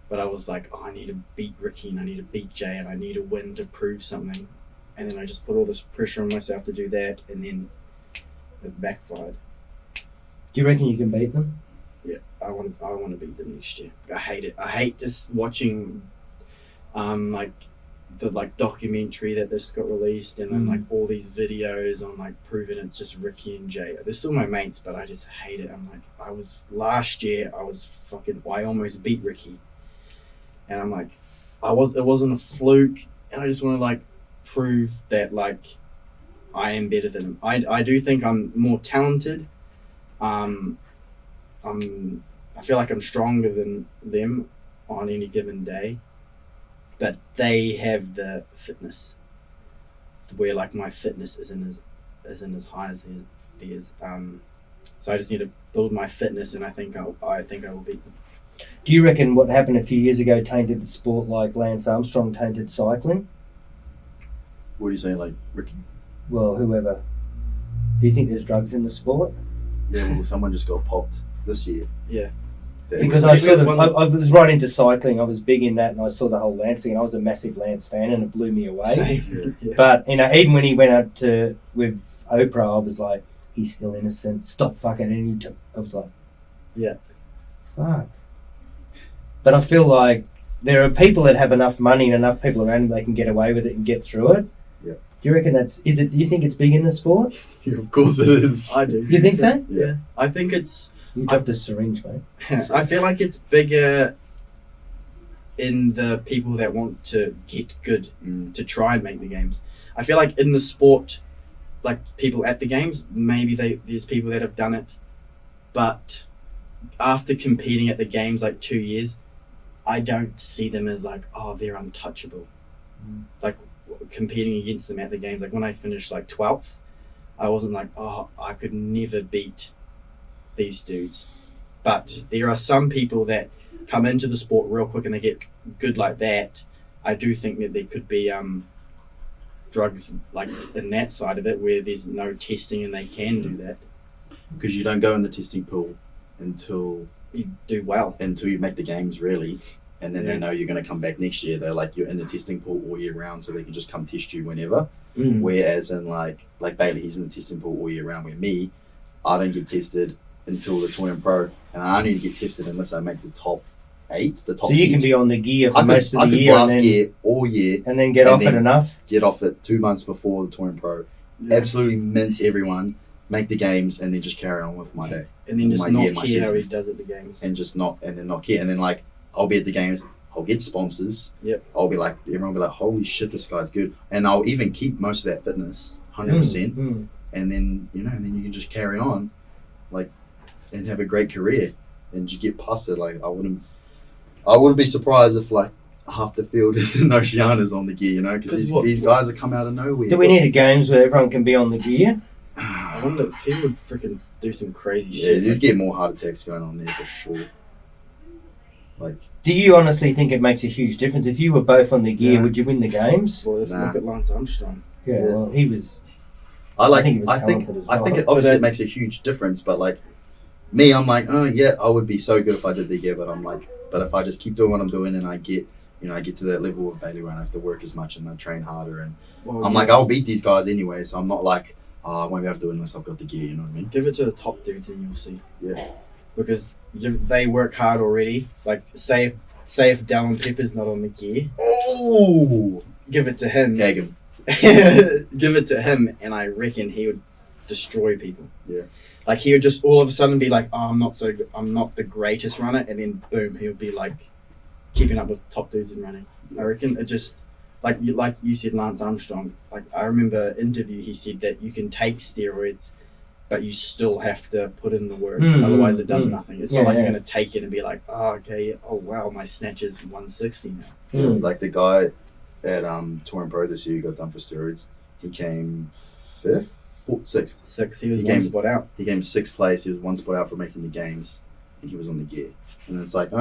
But I was like, I need to beat Ricky and I need to beat Jay and I need a win to prove something. And then I just put all this pressure on myself to do that, and then it backfired. Do you reckon you can beat them? Yeah, I want to beat them next year. I hate it. I hate just watching, the documentary that just got released, and then all these videos on proving it's just Ricky and Jay. They're still my mates, but I just hate it. I'm like, last year I almost beat Ricky, and I'm like, it wasn't a fluke, and I just want to prove that I am better than him. I do think I'm more talented. I feel like I'm stronger than them on any given day, but they have the fitness where my fitness isn't as high as theirs. So I just need to build my fitness, and I think I will beat them. Do you reckon what happened a few years ago tainted the sport like Lance Armstrong tainted cycling? What do you say, like Ricky? Well, whoever. Do you think there's drugs in the sport? Yeah, well, someone just got popped this year. Yeah. Because I was right into cycling. I was big in that, and I saw the whole Lance thing. I was a massive Lance fan, and it blew me away. Same. Yeah. But even when he went out with Oprah, I was like, he's still innocent. Stop fucking. And I was like, yeah, fuck. But I feel like there are people that have enough money and enough people around them they can get away with it and get through it. Yeah. Do you reckon do you think it's big in the sport? Yeah, of course it is. I do. You think so? Yeah. I think it's. You dropped a syringe, mate. I feel like it's bigger in the people that want to get good, to try and make the games. I feel like in the sport, like people at the games, maybe there's people that have done it, but after competing at the games like 2 years, I don't see them as like, oh, they're untouchable. Like competing against them at the games, like when I finished like 12th, I wasn't like, oh, I could never beat these dudes. But there are some people that come into the sport real quick and they get good like that. I do think that there could be drugs like in that side of it where there's no testing and they can do that. Because you don't go in the testing pool until You do well. you make the games, really. And then Yeah. they know you're going to come back next year. They're like, you're in the testing pool all year round, so they can just come test you whenever. Whereas in like Bailey, he's in the testing pool all year round. Where me, I don't get tested until the Tour and Pro, and I only get tested unless I make the top 8. The top. So you 8. can be on the gear for I most of could the year, blast gear all year, and then get and off it then- enough. get off it 2 months before the Tour and Pro, absolutely mince everyone, make the games, and then just carry on with my day. And then just My not year, my care how season. he does at the games. And just not care. And then like I'll be at the games, I'll get sponsors. Yep. I'll be like, everyone will be like, holy shit, this guy's good. And I'll even keep most of that fitness, 100%. And then and then you can just carry on, like, and have a great career, and just get past it. Like I wouldn't be surprised if like half the field is in Oceania's on the gear, because these guys have come out of nowhere. Do we need a games where everyone can be on the gear? I wonder if people would freaking do some crazy Yeah, shit. you'd get more heart attacks going on there for sure. Like, Do you honestly think it makes a huge difference? If you were both on the gear, No. would you win the games? Well, let's Nah. look at Lance Armstrong. Yeah, Yeah. well, he was. I think he was think talented as well. it obviously it makes a huge difference, but like me, I'm like, oh yeah, I would be so good if I did the gear, but I'm like, but if I just keep doing what I'm doing and I get to that level of Bailey where I don't have to work as much and I train harder, and Well, I'm yeah. like, I'll beat these guys anyway, so I'm not like, oh, I won't be able to do it unless I've got the gear, you know what I mean? Give it to the top dudes and you'll see. Yeah. Because they work hard already. Like, say if Dallin Pepper's not on the gear, Oh, give it to him. gag him. Give it to him, and I reckon he would destroy people. Yeah. Like, he would just all of a sudden be like, oh, I'm not so good. I'm not the greatest runner, and then boom, he would be like keeping up with top dudes in running. I reckon it just like you said, Lance Armstrong. Like, I remember an interview, he said that you can take steroids, but you still have to put in the work. Otherwise, it does nothing. It's not like you're going to take it and be like, oh, okay, oh wow, my snatch is 160 now. Yeah, like the guy at Tour and Pro this year who got done for steroids, he came 6th. 6. He was He one came- spot out. He came 6th place. He was 1 spot out for making the games, and he was on the gear. And it's like,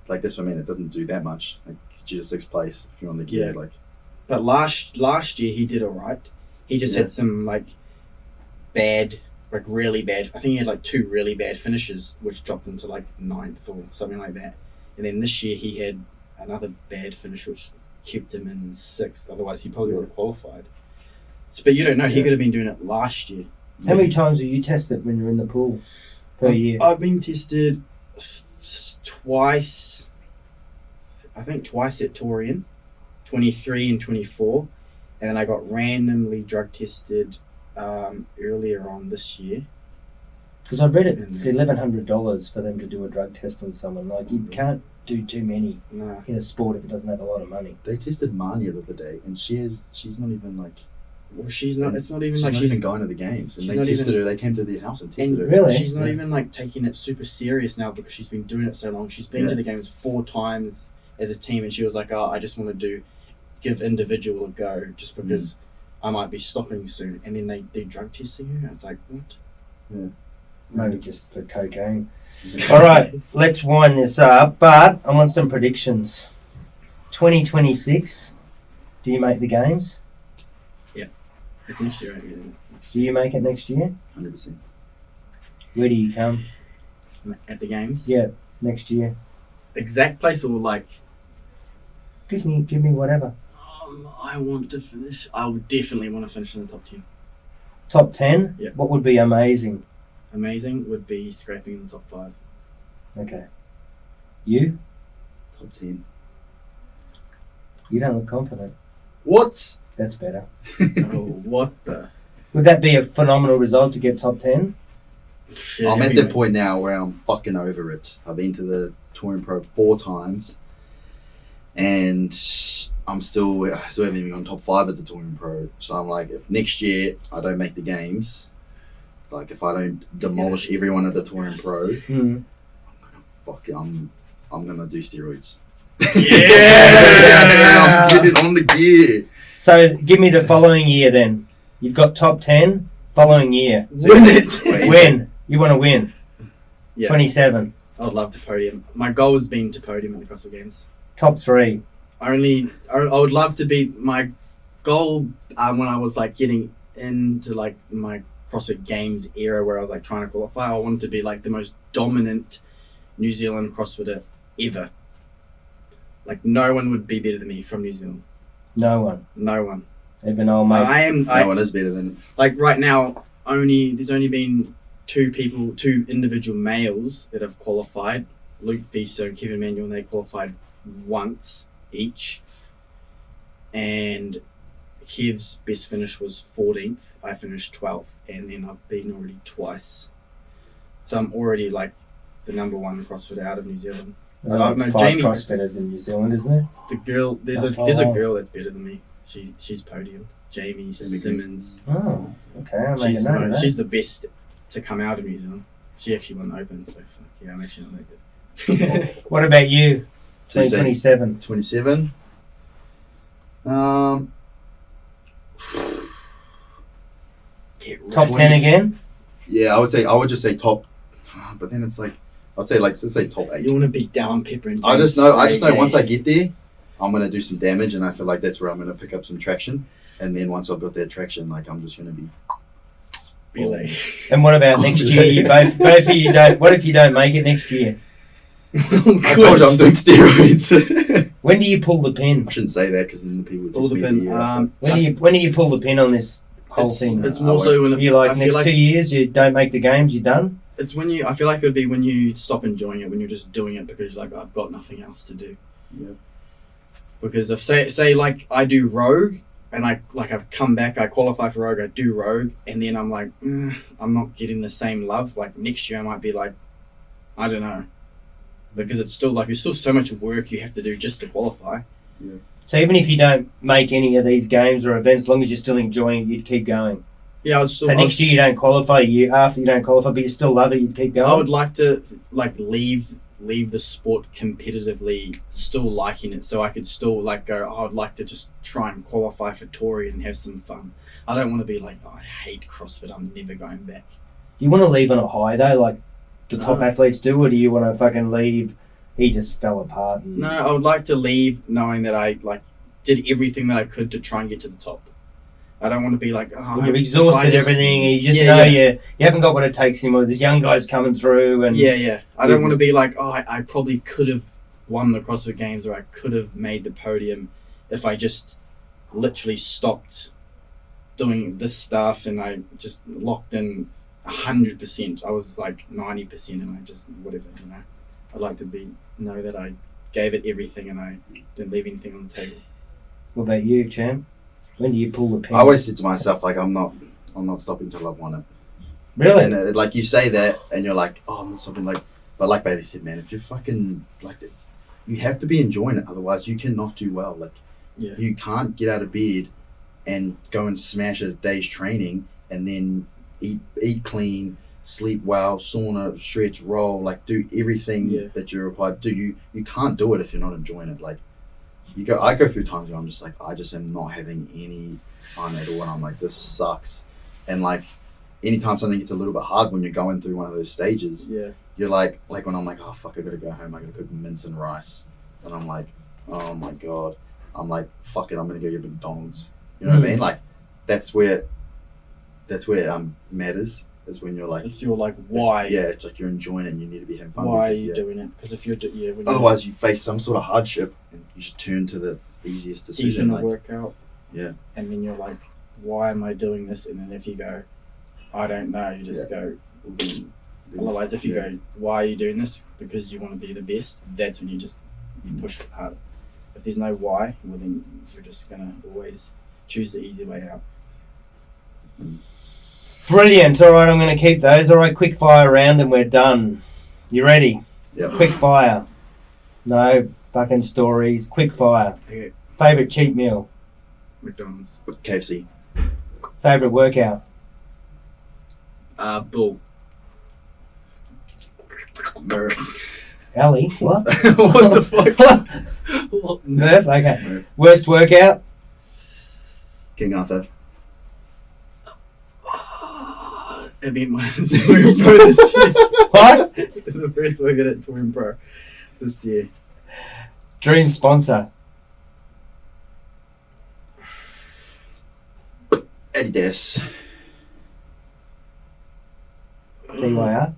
like that's what I mean. It doesn't do that much. Like, get you to 6th place if you're on the gear. Yeah. Like, But last year he did alright. He just had some like bad, like really bad. I think he had like 2 really bad finishes, which dropped him to like 9th or something like that. And then this year he had another bad finish, which kept him in 6th. Otherwise, he probably would have qualified. But you don't know. He Yeah. could have been doing it last year. How many times are you tested when you're in the pool per year? I've been tested twice. I think twice at Torian, 23 and 24, and then I got randomly drug tested earlier on this year. Because I read it, And it's there's- $1,100 for them to do a drug test on someone. Like, you can't do too many No. in a sport if it doesn't have a lot of money. they tested Mania the other day, and she's not even like Well, she's not. It's not even she's like not she's even going to the games, and she's they not tested even- her. They came to their house and tested her. Really? she's not Yeah. even like taking it super serious now because she's been doing it so long. She's been Yeah. to the games 4 times as a team, and she was like, "Oh, I just want to give individual a go, just because I might be stopping soon." And then they drug testing her. And I was like, "What?" Maybe just for cocaine. All right, let's wind this up. But I want some predictions. 2026, do you make the games? It's next year, right? Yeah, Do you make it next year? 100%. Where do you come? at the games. Yeah, next year. Exact place or like? Give me whatever. I want to finish. I would definitely want to finish in the top 10. Top 10? Yeah. What would be amazing? Amazing would be scraping in the top 5. Okay. You? Top 10. You don't look confident. What? That's better. Oh, what the? Would that be a phenomenal result to get top 10? Shit, I'm at we the made- point now where I'm fucking over it. I've been to the Touring Pro 4 times, and I still haven't even gone top 5 at the Touring Pro. So I'm like, if next year I don't make the games, like if I don't demolish everyone at the Touring Pro, Mm. I'm gonna do steroids. Yeah! I'm getting on the gear. So give me the following year then. You've got top 10, following year. Win it! Wait, Win. You want to win. Yeah, 27. I would love to podium. My goal has been to podium at the CrossFit Games. Top 3. I would love to be my goal when I was like getting into like my CrossFit Games era where I was like trying to qualify. I wanted to be like the most dominant New Zealand CrossFitter ever. Like no one would be better than me from New Zealand. No one. No one. Even old mate. No one is better than. Like right now, there's only been two individual males that have qualified. Luke Fisa and Kevin Manuel, and they qualified once each. And Kev's best finish was 14th. I finished 12th, and then I've been already twice. So I'm already like the number one CrossFitter out of New Zealand. There's I like don't know, 5 Jamie- CrossFitters in New Zealand, isn't there? The girl, there's a girl that's better than me. She's podium. Jamie Simmons. Oh, okay. I'll make a note of that. She's the best to come out of New Zealand. She actually won the Open, so fuck yeah, I'm actually not that good. What about you? So you say 27. 27. Top 10 again? Yeah, I would just say top, but then it's like, I'd say like, let's say top 8. You want to beat down Pepper and I James just know Spray, once yeah. I get there, I'm gonna do some damage, and I feel like that's where I'm gonna pick up some traction. And then once I've got that traction, like I'm just gonna be. Be like, And what about next year? You both of you don't. What if you don't make it next year? I told you I'm doing steroids. When do you pull the pin? I shouldn't say that because then the people would all just depend. When do you pull the pin on this whole thing? It's more so when You like I feel next like 2 years you don't make the games, you're done. it's when you. I feel like it would be when you stop enjoying it, when you're just doing it because you're like I've got nothing else to do. Yeah. Because if say like I do Rogue and I've come back, I qualify for Rogue, I do Rogue, and then I'm like I'm not getting the same love. Like next year I might be like, I don't know, because it's still like there's still so much work you have to do just to qualify. So even if you don't make any of these games or events, as long as you're still enjoying it, you'd keep going. Yeah, I was still. So next year you don't qualify, a year after you don't qualify, but you still love it, you'd keep going. I would like to like leave the sport competitively, still liking it, so I could still like go. I would like to just try and qualify for Tory and have some fun. I don't want to be like, I hate CrossFit, I'm never going back. Do you want to leave on a high though, like the top No. athletes do, or do you want to fucking leave? He just fell apart. And No, I would like to leave knowing that I like did everything that I could to try and get to the top. I don't want to be like, oh, You've if I exhausted just- everything, and you just Yeah, know yeah. you haven't got what it takes anymore. There's young guys coming through, and Yeah. I You don't want to just- be like, oh, I probably could have won the CrossFit Games or I could have made the podium if I just literally stopped doing this stuff and I just locked in 100%. I was like 90% and I just whatever, you know. I'd like to know that I gave it everything and I didn't leave anything on the table. What about you, champ? When do you pull the pin? I always said to myself like I'm not stopping till I've won it. Really? And like you say that, and you're like, oh, I'm not stopping. Like, but like Bailey said, man, if you're fucking like, you have to be enjoying it. Otherwise, you cannot do well. Like, Yeah. you can't get out of bed and go and smash a day's training and then eat clean, sleep well, sauna, stretch, roll, like do everything Yeah. that you're required to do. You can't do it if you're not enjoying it. Like, I go through times where I'm just like, I just am not having any fun at all, and I'm like, this sucks. And like, anytime something gets a little bit hard when you're going through one of those stages, Yeah. you're like when I'm like, oh fuck, I gotta go home, I gotta cook mince and rice, and I'm like, oh my god, I'm like, fuck it, I'm gonna go get McDonald's. You know what I mean? Like, that's where matters, is when you're like, It's your like why. Yeah, it's like you're enjoying it and you need to be having fun. Why are because, you doing it? Because if you're when otherwise you face some sort of hardship and you just turn to the easiest decision. to Like, work out. Yeah. And then you're like, why am I doing this? And then if you go, I don't know, you just go. Otherwise, if you go, why are you doing this? Because you want to be the best. That's when you push harder. If there's no why, well then you're just gonna always choose the easy way out. Brilliant. All right, I'm going to keep those. All right, quick fire round and we're done. You ready? Yeah. Quick fire. No fucking stories. Quick fire. Okay. Favorite cheat meal. McDonald's. KFC. Favorite workout. Bull. Ellie. What? What the fuck? Murph. Okay. Murph. Worst workout. King Arthur. I mean, mine's Touring Pro this year. What? The first workout at Touring Pro this year. Dream sponsor. Adidas. TYR.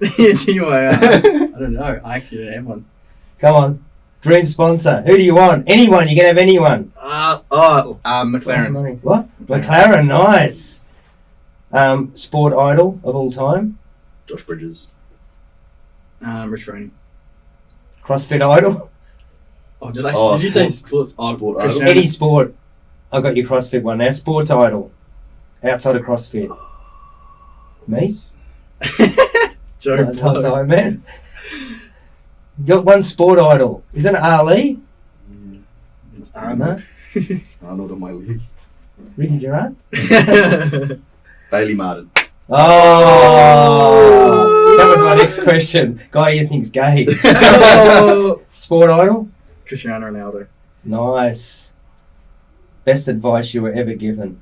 TYR. I don't know. I actually don't have one. Come on. Dream sponsor. Who do you want? Anyone. You can have anyone. McLaren. What? McLaren. Nice. Sport idol of all time. Josh Bridges. Rich Roney. CrossFit idol. Oh, did you say sports? Sport Cristiano. idol. Any sport. I got your CrossFit one now. Sports idol. Outside of CrossFit. Me? Joe Times Blow. Iron Man. You got one sport idol. Isn't it Ali? It's No. Arnold on my league. Ricky Gerard? Bailey Martin. Oh! That was my next question. Guy you think's gay. Sport idol? Cristiano Ronaldo. Nice. Best advice you were ever given?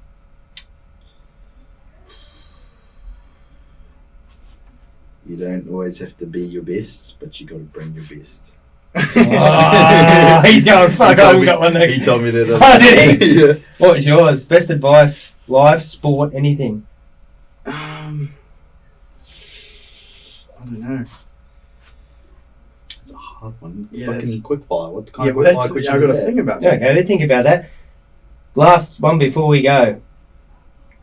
You don't always have to be your best, but you got to bring your best. Oh, he's going, fuck, I haven't got one there. He told me that. Oh, did he? Yeah. What was yours? Best advice? Life, sport, anything? I don't know. It's a hard one. Yeah, Fucking it's- quick fire. What kind Yeah, of but quick fire that's, question I've is got to that? think about Yeah, that. okay, think about that. Last one before we go.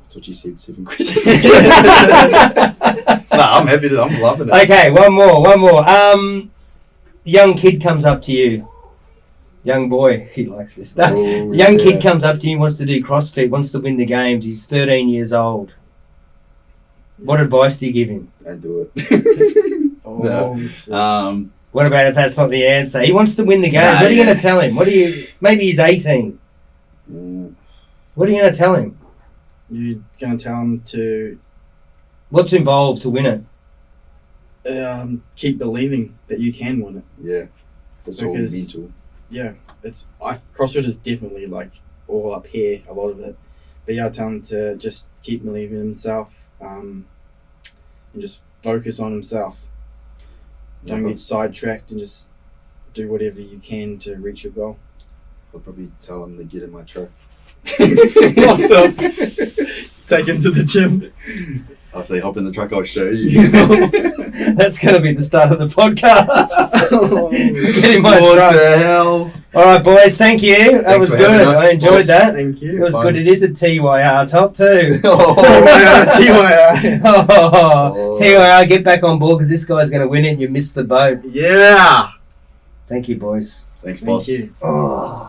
That's what you said, 7 questions. No, I'm happy to. I'm loving it. Okay, one more. Young kid comes up to you. Young boy, he likes this stuff. Oh, Young yeah. kid comes up to you, wants to do CrossFit, wants to win the games. He's 13 years old. What advice do you give him? Don't do it. Oh, No. shit. What about if that's not the answer? He wants to win the games. Nah, what are you yeah. going to tell him? Maybe he's 18. What are you going to tell him? You're going to tell him to What's involved to win it? keep believing that you can win it. Yeah. It's all Because- mental. Yeah, CrossFit is definitely like all up here, a lot of it. But yeah, I tell him to just keep believing in himself and just focus on himself. Don't get sidetracked and just do whatever you can to reach your goal. I'll probably tell him to get in my truck. What the Take him to the gym. I'll say, hop in the truck, I'll show you. That's going to be the start of the podcast. Get in my What truck. the hell? All right, boys, thank you. That Thanks was for good. having us, I enjoyed boss. that. Thank It you. was Fun. good. It is a TYR top too. TYR. Oh, TYR, get back on board because this guy's going to win it and you missed the boat. Yeah. Thank you, boys. Thanks, Thank boss. you. Oh.